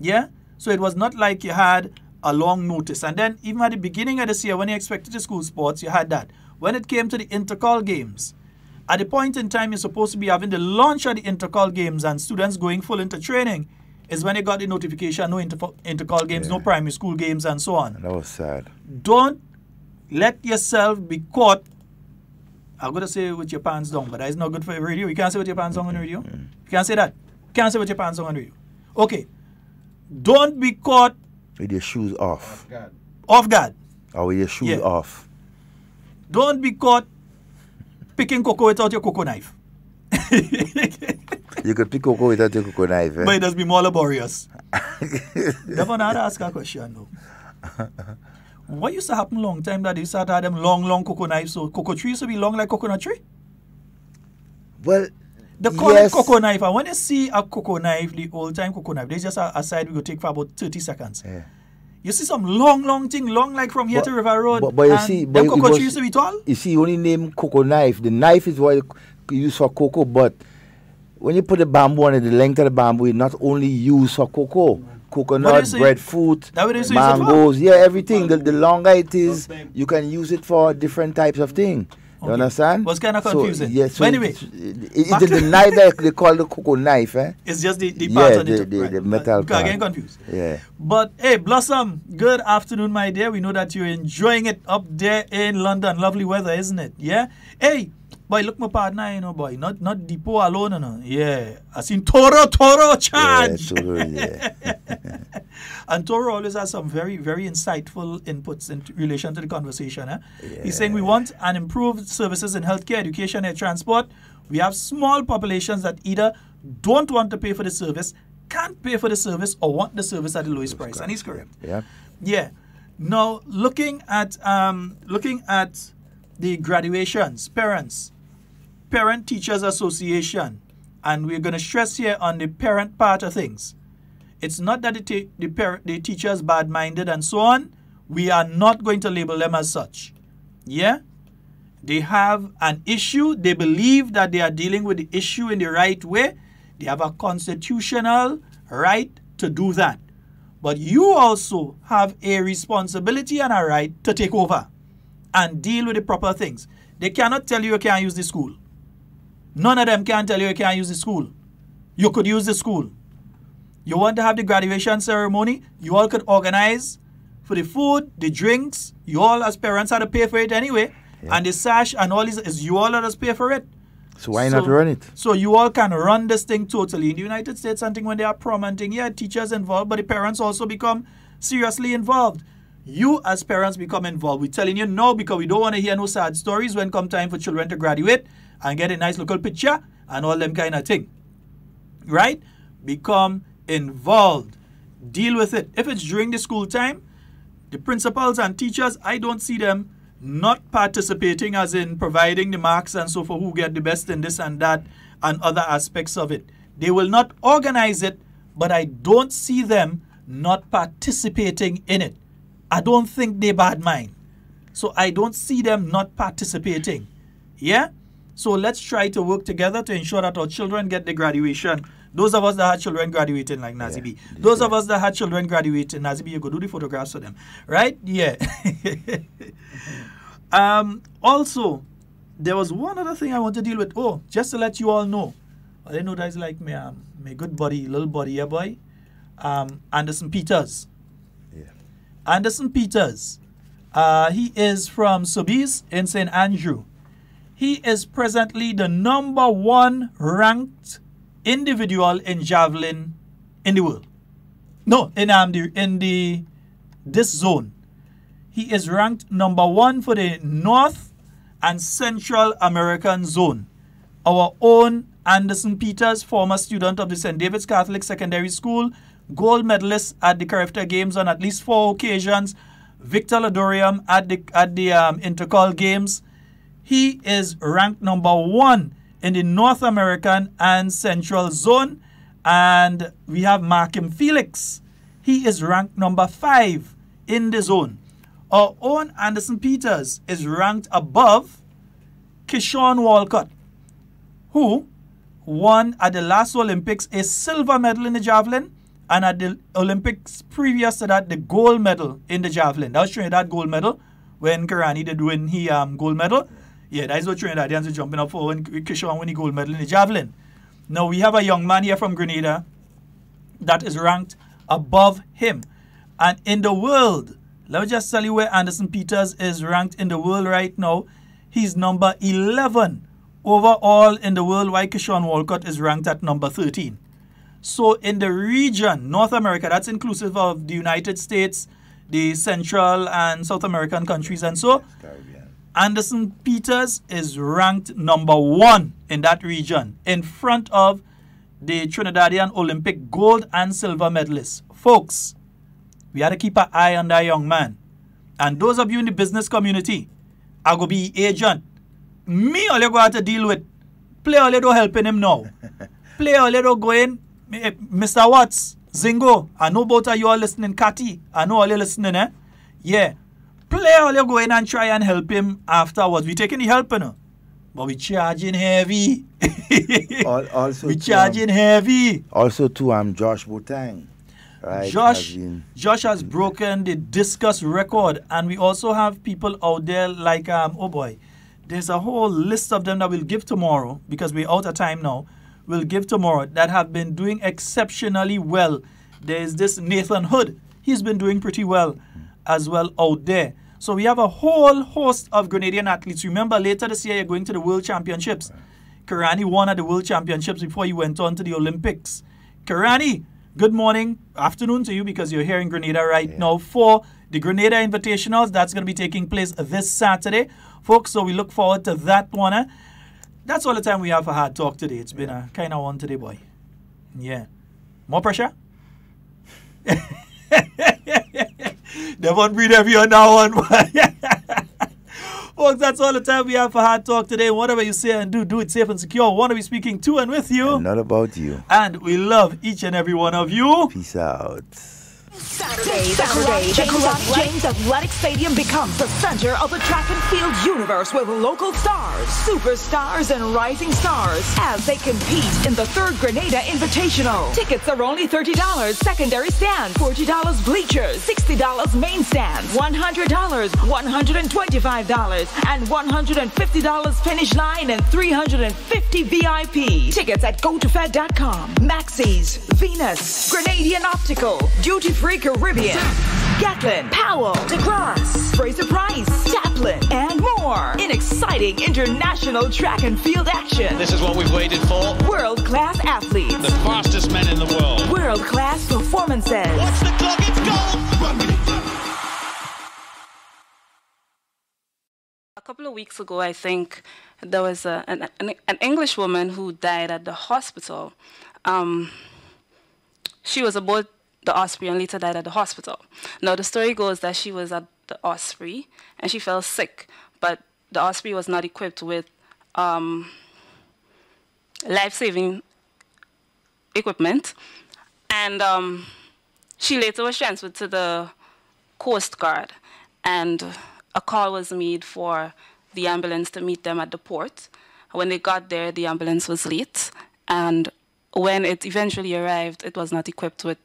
Yeah? So it was not like you had a long notice. And then even at the beginning of this year, when you expected the school sports, you had that. When it came to the intercall games, at the point in time you're supposed to be having the launch of the intercall games and students going full into training, is when they got the notification, no intercall games, no primary school games, and so on. That was sad. Don't let yourself be caught, I'm going to say with your pants down, but that is not good for radio. You can't say with your pants down on the radio. You can't say that. You can't say with your pants down on the radio. Okay. Don't be caught with your shoes off. Off guard. Or with your shoes Yeah. off. Don't be caught picking cocoa without your cocoa knife. You could pick cocoa without your cocoa knife. But it does be more laborious. Never know how to ask a question though. What used to happen long time that they used to have them long cocoa knives? So cocoa tree used to be long like coconut tree? Well, They call yes. it cocoa knife. And when you see a cocoa knife, the old time cocoa knife, they just a side we go take for about 30 seconds. Yeah. You see some long thing, long like from here to River Road. But you and see, them it cocoa was- tree used to be tall? You see, you only name cocoa knife. The knife is what you use for cocoa, but when you put the bamboo on it, the length of the bamboo is not only used for cocoa. What Coconut, is it? breadfruit, That what they say use it for? mangoes, yeah, everything. The longer it is, you can use it for different types of things. You Okay. understand? Was kinda confusing. So, yeah, so But anyway, it's the knife that they call the cocoa knife, eh? It's just the Yeah, part on the- it. the metal Because I part. get confused. Yeah. But hey, Blossom, good afternoon, my dear. We know that you're enjoying it up there in London. Lovely weather, isn't it? Yeah. Hey, boy, look my partner, you know, boy. Not Depot alone, you know. Yeah. I seen Toro charge. Yeah, totally, yeah. And Toro always has some very, very insightful inputs in relation to the conversation. Eh? He's saying we want an improved services in healthcare, education, and transport. We have small populations that either don't want to pay for the service, can't pay for the service, or want the service at the lowest price. And he's correct. Yeah. Yeah. Now, looking at the graduations, Parent Teachers Association, and we're going to stress here on the parent part of things. It's not that the teachers bad-minded and so on. We are not going to label them as such. Yeah? They have an issue. They believe that they are dealing with the issue in the right way. They have a constitutional right to do that. But you also have a responsibility and a right to take over and deal with the proper things. They cannot tell you can't use the school. None of them can tell you can't use the school. You could use the school. You want to have the graduation ceremony, you all could organize for the food, the drinks. You all as parents had to pay for it anyway. Yeah. And the sash and all this is you all let us pay for it. So why not run it? So you all can run this thing totally. In the United States, something when they are prom and thing, yeah, teachers involved, but the parents also become seriously involved. You as parents become involved. We're telling you no because we don't want to hear no sad stories when come time for children to graduate and get a nice local picture and all them kind of thing. Right? Become involved. Deal with it. If it's during the school time, the principals and teachers, I don't see them not participating as in providing the marks and so for who get the best in this and that and other aspects of it. They will not organize it, but I don't see them not participating in it. I don't think they bad mind. So I don't see them not participating. Yeah? So let's try to work together to ensure that our children get the graduation. Those of us that had children graduating like Nazi B. Those of us that had children graduating, Nazi B, you go do the photographs for them. Right? Yeah. Also, there was one other thing I want to deal with. Oh, just to let you all know. I didn't know that's like my good buddy, little buddy, yeah, boy. Anderson Peters. Yeah. Anderson Peters. He is from Sobeys in St. Andrew. He is presently the #1 ranked individual in javelin in the world. No, in this zone. He is ranked #1 for the North and Central American zone. Our own Anderson Peters, former student of the St. David's Catholic Secondary School, gold medalist at the Carifta Games on at least 4 occasions, Victor Ladorium at the Intercol Games. He is ranked #1 in the North American and Central Zone. And we have Markham Felix. He is ranked #5 in the zone. Our own Anderson Peters is ranked above Kishon Walcott, who won at the last Olympics a silver medal in the javelin, and at the Olympics previous to that, the gold medal in the javelin. That was Trinidad gold medal when Karani did win he gold medal. Yeah, that is what Trinidadians are jumping up for when Kishon won the gold medal in the javelin. Now we have a young man here from Grenada that is ranked above him. And in the world, let me just tell you where Anderson Peters is ranked in the world right now. He's number 11 overall in the world, while Kishon Walcott is ranked at number 13. So in the region, North America, that's inclusive of the United States, the Central and South American countries and so. Caribbean. Anderson Peters is ranked number 1 in that region, in front of the Trinidadian Olympic gold and silver medalists. Folks, we had to keep an eye on that young man. And those of you in the business community, I go be agent. Me all you go have to deal with. Play all you do helping him now. Play all you do go in. Mr. Watts, Zingo, I know both of you are listening. Cathy, I know all you listening, eh? Yeah. Play all you go in and try and help him afterwards. We taking the help, you know? But we charging heavy. Also we charging heavy. Also to Josh Botang. Right, Josh has broken the discus record, and we also have people out there like oh boy, there's a whole list of them that we'll give tomorrow because we're out of time now. We'll give tomorrow that have been doing exceptionally well. There's this Nathan Hood. He's been doing pretty well as well out there. So we have a whole host of Grenadian athletes. Remember, later this year you're going to the World Championships. Karani won at the World Championships before he went on to the Olympics. Karani, good morning, afternoon to you because you're here in Grenada right now for the Grenada Invitationals. That's going to be taking place this Saturday, folks. So we look forward to that one. That's all the time we have for Hard Talk today. It's been a kind of one today, boy. Yeah. More pressure? They won't breathe heavy on that one. Folks, that's all the time we have for Hard Talk today. Whatever you say and do it safe and secure. We want to be speaking to and with you. And not about you. And we love each and every one of you. Peace out. Saturday, James Athletic Stadium becomes the center of the track and field universe with local stars, superstars, and rising stars as they compete in the third Grenada Invitational. Tickets are only $30, secondary stand, $40 bleachers, $60 main stand, $100, $125, and $150 finish line, and $350 VIP. Tickets at GoToFed.com, Maxis, Venus, Grenadian Optical, Duty Free Caribbean, Gatlin, Powell, DeGrasse, Fraser Price, Taplin, and more in exciting international track and field action. This is what we've waited for. World-class athletes. The fastest men in the world. World-class performances. Watch the clock, it's goal! A couple of weeks ago, I think, there was an English woman who died at the hospital. She was aboard the Osprey and later died at the hospital. Now, the story goes that she was at the Osprey and she fell sick, but the Osprey was not equipped with life-saving equipment. And she later was transferred to the Coast Guard, and a call was made for the ambulance to meet them at the port. When they got there, the ambulance was late, and when it eventually arrived, it was not equipped with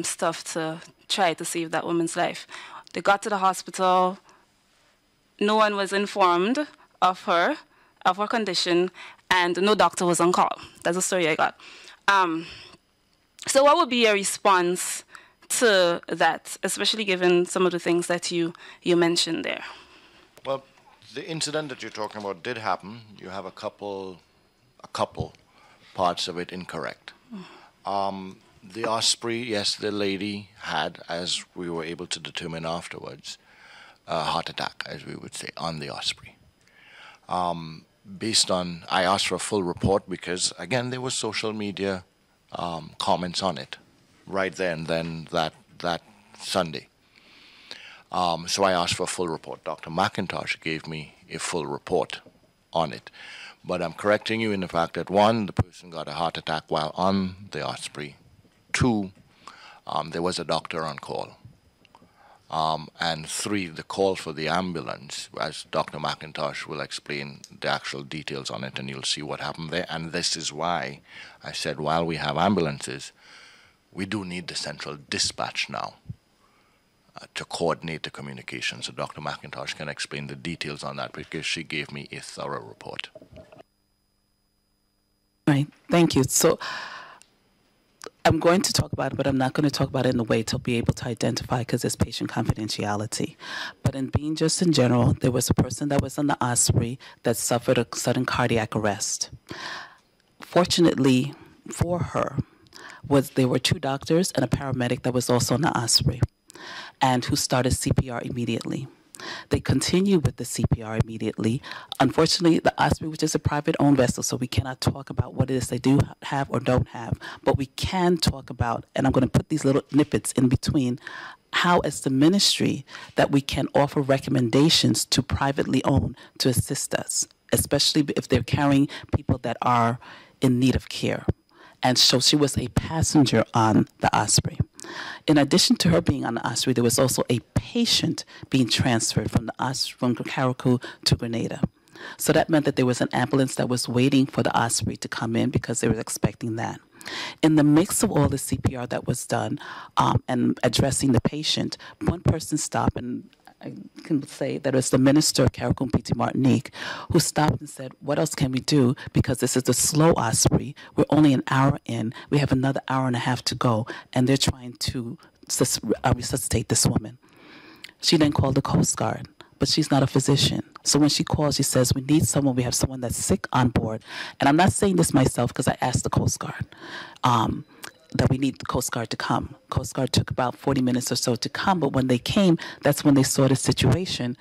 stuff to try to save that woman's life. They got to the hospital. No one was informed of her condition, and no doctor was on call. That's the story I got. So what would be your response to that, especially given some of the things that you mentioned there? Well, the incident that you're talking about did happen. You have a couple parts of it incorrect. The Osprey, yes, the lady had, as we were able to determine afterwards, a heart attack, as we would say, on the Osprey. Based on, I asked for a full report because, again, there was social media comments on it right there and then that Sunday. So I asked for a full report. Dr. McIntosh gave me a full report on it. But I'm correcting you in the fact that, one, the person got a heart attack while on the Osprey. Two, there was a doctor on call. And three, the call for the ambulance, as Dr. McIntosh will explain the actual details on it, and you'll see what happened there. And this is why I said, while we have ambulances, we do need the central dispatch now to coordinate the communication. So Dr. McIntosh can explain the details on that because she gave me a thorough report. Right, thank you. So I'm going to talk about it, but I'm not going to talk about it in a way to be able to identify because it's patient confidentiality. But in being just in general, there was a person that was on the Osprey that suffered a sudden cardiac arrest. Fortunately for her, there were two doctors and a paramedic that was also on the Osprey. and who started CPR immediately. They continued with the CPR immediately. Unfortunately, the Osprey, which is a private-owned vessel, so we cannot talk about what it is they do have or don't have, but we can talk about, and I'm going to put these little snippets in between, how as the ministry that we can offer recommendations to privately owned to assist us, especially if they're carrying people that are in need of care. And so she was a passenger on the Osprey. In addition to her being on the Osprey, there was also a patient being transferred from Carriacou to Grenada. So that meant that there was an ambulance that was waiting for the Osprey to come in because they were expecting that. In the mix of all the CPR that was done and addressing the patient, one person stopped, and I can say that it was the minister of Carriacou PT Martinique who stopped and said, what else can we do? Because this is a slow Osprey. We're only an hour in. We have another hour and a half to go, and they're trying to resuscitate this woman. She then called the Coast Guard, but she's not a physician. So when she calls, she says, we need someone. We have someone that's sick on board. And I'm not saying this myself because I asked the Coast Guard that we need the Coast Guard to come. Coast Guard took about 40 minutes or so to come, but when they came, that's when they saw the situation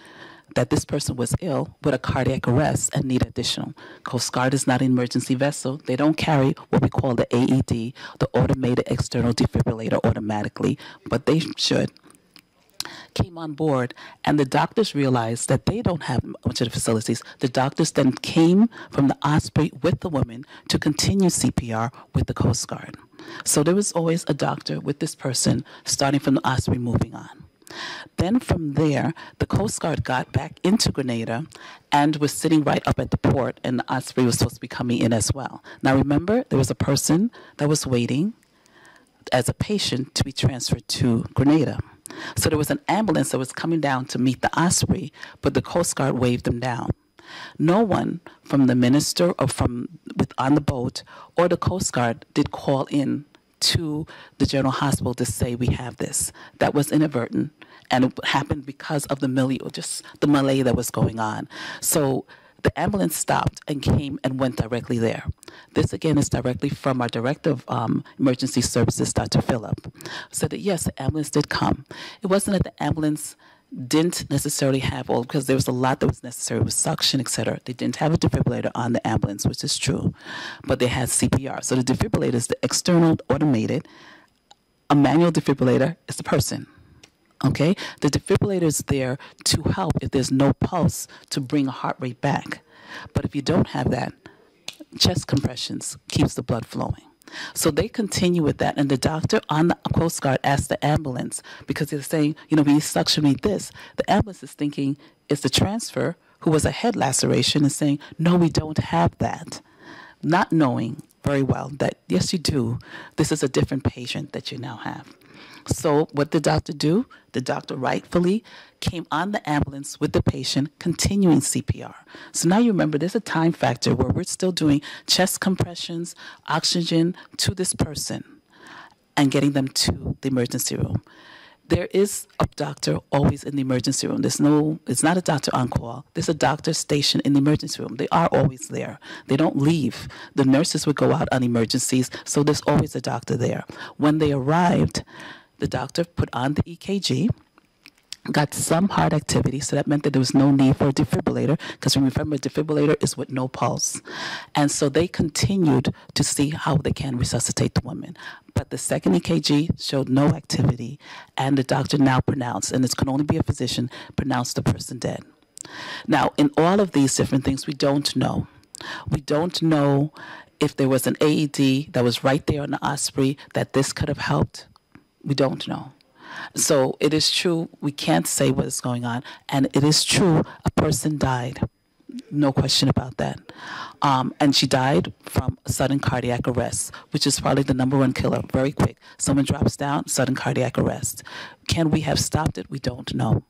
that this person was ill with a cardiac arrest and need additional. Coast Guard is not an emergency vessel. They don't carry what we call the AED, the automated external defibrillator, automatically, but they should. Came on board, and the doctors realized that they don't have much of the facilities. The doctors then came from the Osprey with the woman to continue CPR with the Coast Guard. So there was always a doctor with this person starting from the Osprey moving on. Then from there, the Coast Guard got back into Grenada and was sitting right up at the port, and the Osprey was supposed to be coming in as well. Now remember, there was a person that was waiting as a patient to be transferred to Grenada. So there was an ambulance that was coming down to meet the Osprey, but the Coast Guard waved them down. No one from the minister or on the boat or the Coast Guard did call in to the General Hospital to say we have this. That was inadvertent, and it happened because of the melee that was going on. So the ambulance stopped and came and went directly there. This, again, is directly from our Director of Emergency Services, Dr. Phillip. So that, yes, the ambulance did come. It wasn't that the ambulance didn't necessarily have all, because there was a lot that was necessary with suction, etc. They didn't have a defibrillator on the ambulance, which is true, but they had CPR. So the defibrillator is the external automated. A manual defibrillator is the person. Okay, the defibrillator is there to help if there's no pulse to bring a heart rate back. But if you don't have that, chest compressions keeps the blood flowing. So they continue with that, and the doctor on the Coast Guard asked the ambulance, because they're saying, we need suction, we need this. The ambulance is thinking it's the transfer who was a head laceration and saying, no, we don't have that. Not knowing very well that, yes, you do. This is a different patient that you now have. So what did the doctor do? The doctor rightfully came on the ambulance with the patient, continuing CPR. So now you remember there's a time factor where we're still doing chest compressions, oxygen to this person, and getting them to the emergency room. There is a doctor always in the emergency room. It's not a doctor on call. There's a doctor stationed in the emergency room. They are always there. They don't leave. The nurses would go out on emergencies, so there's always a doctor there. When they arrived, the doctor put on the EKG, got some heart activity, so that meant that there was no need for a defibrillator, because remember, a defibrillator is with no pulse. And so they continued to see how they can resuscitate the woman. But the second EKG showed no activity, and the doctor now pronounced, and this can only be a physician, pronounced the person dead. Now, in all of these different things, we don't know. We don't know if there was an AED that was right there on the Osprey that this could have helped. We don't know. So it is true, we can't say what is going on, and it is true, a person died. No question about that. And she died from a sudden cardiac arrest, which is probably the #1 killer, very quick. Someone drops down, sudden cardiac arrest. Can we have stopped it? We don't know.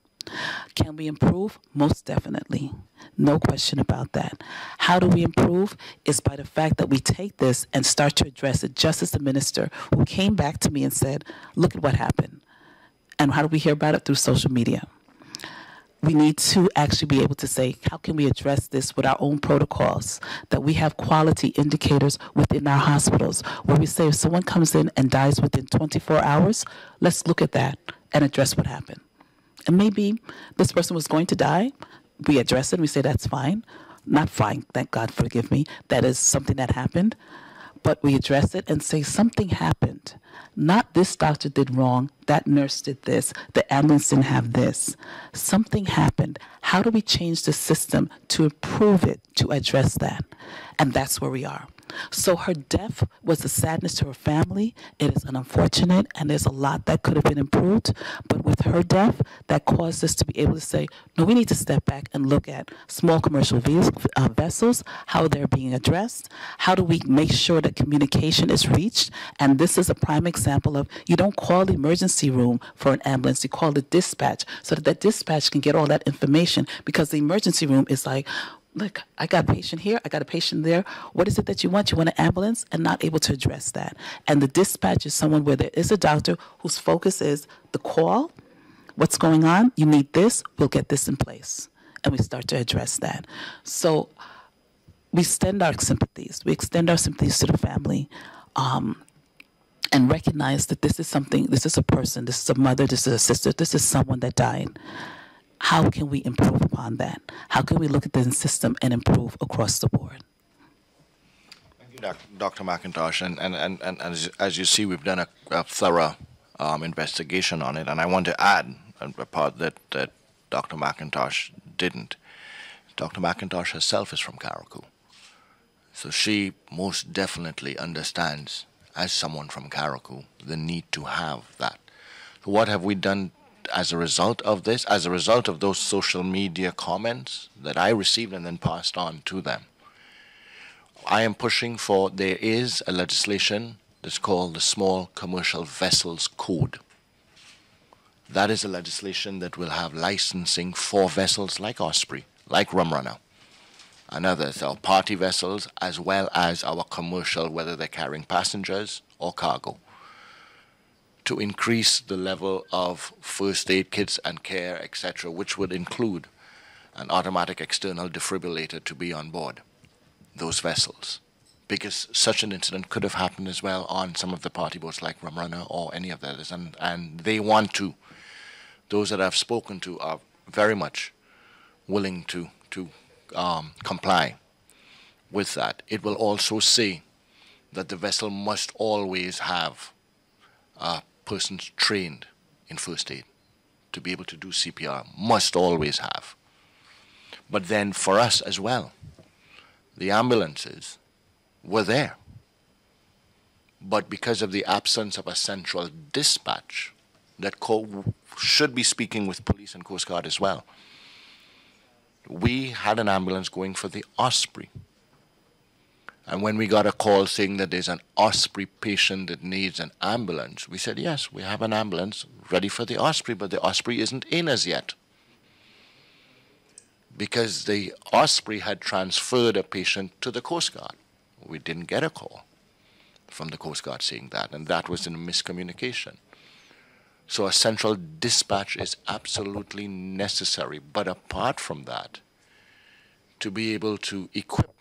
Can we improve? Most definitely. No question about that. How do we improve? Is by the fact that we take this and start to address it, just as the minister who came back to me and said, look at what happened. And how do we hear about it? Through social media. We need to actually be able to say, how can we address this with our own protocols? That we have quality indicators within our hospitals, where we say if someone comes in and dies within 24 hours, let's look at that and address what happened. And maybe this person was going to die. We address it and we say, that's fine. Not fine, thank God, forgive me. That is something that happened. But we address it and say something happened. Not this doctor did wrong, that nurse did this, the ambulance didn't have this. Something happened. How do we change the system to improve it, to address that? And that's where we are. So her death was a sadness to her family. It is unfortunate, and there's a lot that could have been improved. But with her death, that caused us to be able to say, no, we need to step back and look at small commercial vessels, how they're being addressed. How do we make sure that communication is reached? And this is a prime example of, you don't call the emergency room for an ambulance, you call the dispatch, so that that dispatch can get all that information, because the emergency room is like, look, I got a patient here, I got a patient there. What is it that you want? You want an ambulance? And not able to address that. And the dispatch is someone where there is a doctor whose focus is the call, what's going on, you need this, we'll get this in place. And we start to address that. So we extend our sympathies. We extend our sympathies to the family, and recognize that this is something, this is a person, this is a mother, this is a sister, this is someone that died. How can we improve upon that? How can we look at the system and improve across the board? Thank you, Dr. McIntosh. And as you see, we've done a thorough investigation on it. And I want to add a part that Dr. McIntosh didn't. Dr. McIntosh herself is from Carriacou. So she most definitely understands, as someone from Carriacou, the need to have that. So what have we done as a result of this, as a result of those social media comments that I received and then passed on to them? I am pushing for, there is a legislation that's called the Small Commercial Vessels Code. That is a legislation that will have licensing for vessels like Osprey, like Rum Runner, and others, our party vessels, as well as our commercial, whether they're carrying passengers or cargo, to increase the level of first aid kits and care, etc., which would include an automatic external defibrillator to be on board those vessels. Because such an incident could have happened as well on some of the party boats like Rum Runner or any of the others, and they want to. Those that I've spoken to are very much willing to comply with that. It will also say that the vessel must always have persons trained in first aid to be able to do CPR, must always have. But then for us as well, the ambulances were there. But because of the absence of a central dispatch that should be speaking with police and Coast Guard as well, we had an ambulance going for the Osprey. And when we got a call saying that there's an Osprey patient that needs an ambulance, we said, yes, we have an ambulance ready for the Osprey, but the Osprey isn't in as yet. Because the Osprey had transferred a patient to the Coast Guard. We didn't get a call from the Coast Guard saying that, and that was in a miscommunication. So a central dispatch is absolutely necessary. But apart from that, to be able to equip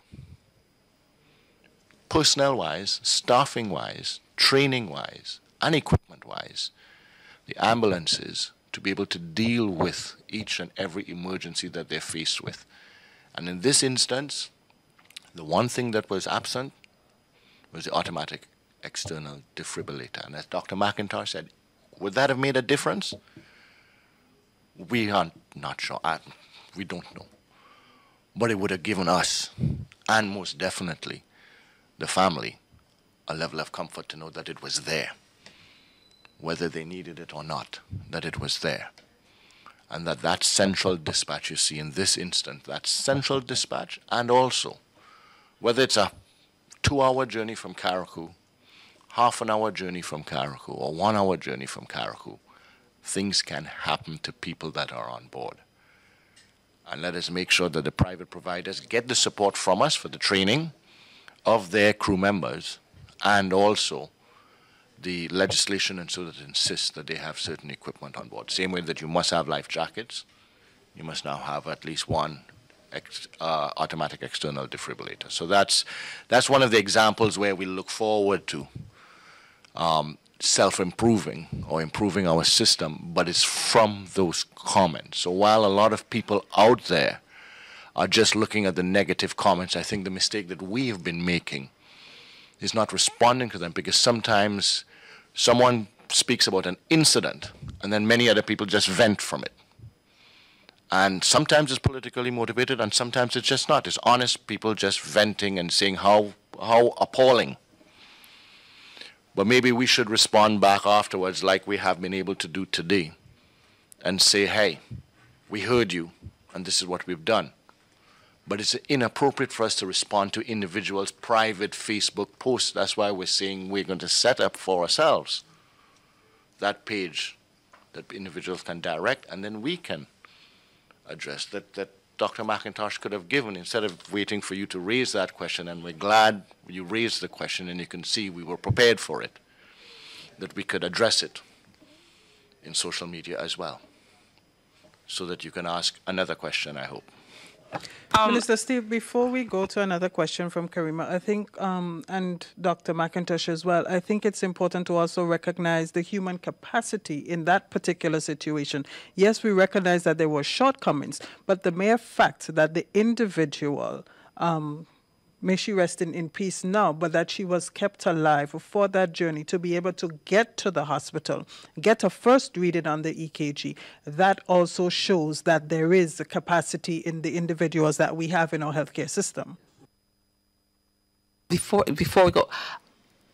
personnel-wise, staffing-wise, training-wise, and equipment-wise, the ambulances to be able to deal with each and every emergency that they're faced with. And in this instance, the one thing that was absent was the automatic external defibrillator. And as Dr. McIntosh said, would that have made a difference? We are not sure. We don't know. But it would have given us, and most definitely the family, a level of comfort to know that it was there, whether they needed it or not, that it was there. And that central dispatch you see in this instance, that central dispatch, and also whether it's a 2-hour journey from Carriacou, half-an-hour journey from Carriacou, or 1-hour journey from Carriacou, things can happen to people that are on board. And let us make sure that the private providers get the support from us for the training of their crew members, and also the legislation, and so that it insists that they have certain equipment on board. Same way that you must have life jackets, you must now have at least one automatic external defibrillator. So that's one of the examples where we look forward to self-improving or improving our system, but it's from those comments. So while a lot of people out there are just looking at the negative comments, I think the mistake that we have been making is not responding to them, because sometimes someone speaks about an incident and then many other people just vent from it. And sometimes it's politically motivated and sometimes it's just not. It's honest people just venting and saying how appalling. But maybe we should respond back afterwards like we have been able to do today and say, hey, we heard you and this is what we've done. But it's inappropriate for us to respond to individuals' private Facebook posts. That's why we're saying we're going to set up for ourselves that page that individuals can direct, and then we can address that Dr. McIntosh could have given instead of waiting for you to raise that question. And we're glad you raised the question, and you can see we were prepared for it, that we could address it in social media as well, so that you can ask another question, I hope. Minister Steve, before we go to another question from Karima, I think, and Dr. McIntosh as well, I think it's important to also recognize the human capacity in that particular situation. Yes, we recognize that there were shortcomings, but the mere fact that the individual, may she rest in peace now, but that she was kept alive for that journey to be able to get to the hospital, get a first reading on the EKG, that also shows that there is a capacity in the individuals that we have in our healthcare system. Before we go,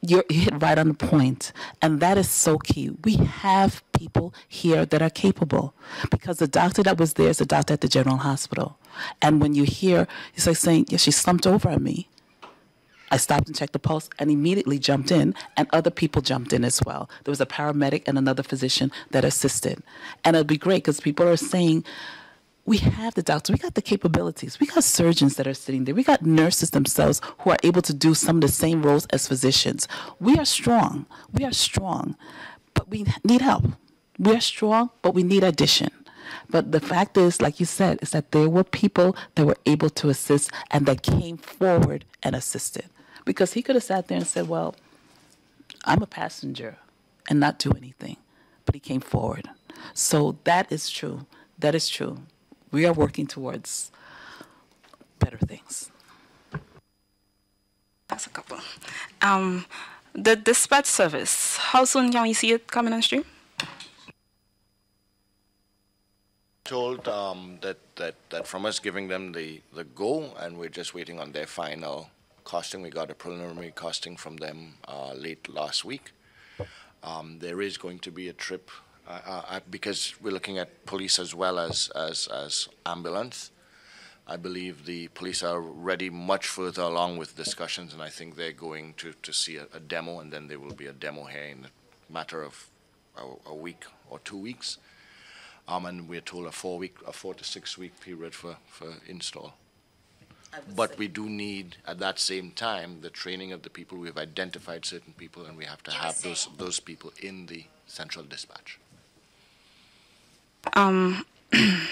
you hit right on the point, and that is so key. We have people here that are capable, because the doctor that was there is a doctor at the General Hospital. And when you hear, it's like saying, yeah, she slumped over on me. I stopped and checked the pulse and immediately jumped in, and other people jumped in as well. There was a paramedic and another physician that assisted. And it'd be great because people are saying, we have the doctors, we got the capabilities, we got surgeons that are sitting there, we got nurses themselves who are able to do some of the same roles as physicians. We are strong, but we need help. We are strong, but we need addition. But the fact is, like you said, is that there were people that were able to assist and that came forward and assisted. Because he could have sat there and said, well, I'm a passenger and not do anything. But he came forward. So that is true. That is true. We are working towards better things. That's a couple. The dispatch service, how soon can we see it coming on stream? Told that from us giving them the go, and we're just waiting on their final costing. We got a preliminary costing from them late last week. There is going to be a trip because we're looking at police as well as ambulance. I believe the police are already much further along with discussions, and I think they're going to see a demo, and then there will be a demo here in a matter of a week or 2 weeks. And we're told a 4 to 6 week period for install. But we do need, at that same time, the training of the people. We've identified certain people, and we have to have those people in the central dispatch.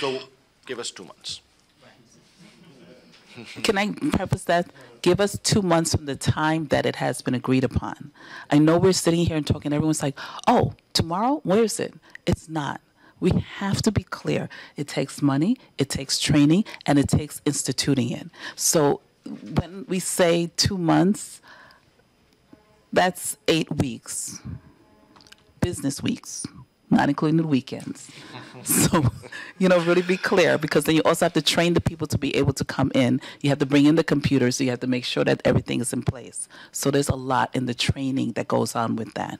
So give us 2 months. Can I preface that? Give us 2 months from the time that it has been agreed upon. I know we're sitting here and talking, everyone's like, oh, tomorrow? Where is it? It's not. We have to be clear. It takes money, it takes training, and it takes instituting it. So when we say 2 months, that's 8 weeks, business weeks, not including the weekends. So, really be clear, because then you also have to train the people to be able to come in. You have to bring in the computers, so you have to make sure that everything is in place. So there's a lot in the training that goes on with that.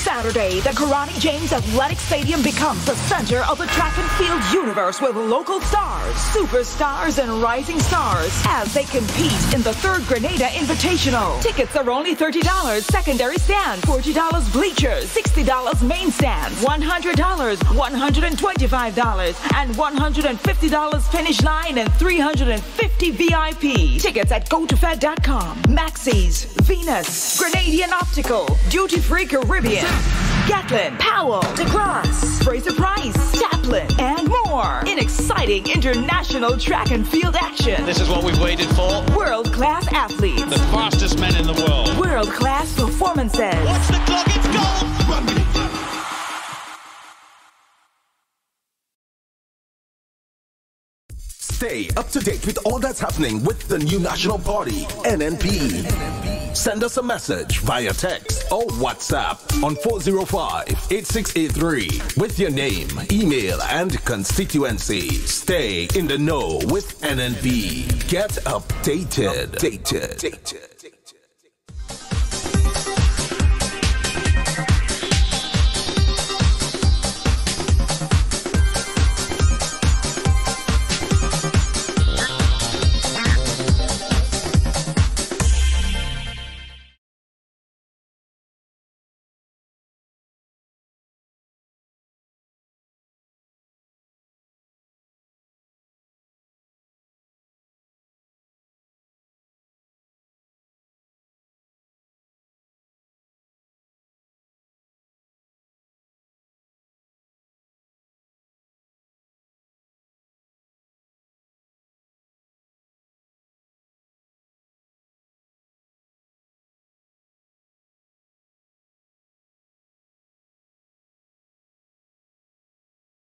Saturday, the Karani James Athletic Stadium becomes the center of the track and field universe with local stars, superstars, and rising stars as they compete in the 3rd Grenada Invitational. Tickets are only $30, secondary stand, $40 bleachers, $60 main stand, $100, $125, and $150 finish line, and $350 VIP. Tickets at GoToFed.com, Maxey's, Venus, Grenadian Optical, Duty Free Caribbean, Gatlin, Powell, DeGrasse, Fraser Price, Taplin, and more in exciting international track and field action. This is what we've waited for. World-class athletes. The fastest men in the world. World-class performances. Watch the clock, it's goal! Run with it. Stay up to date with all that's happening with the new National Party, NNP. Send us a message via text or WhatsApp on 405-8683 with your name, email, and constituency. Stay in the know with NNP. Get updated.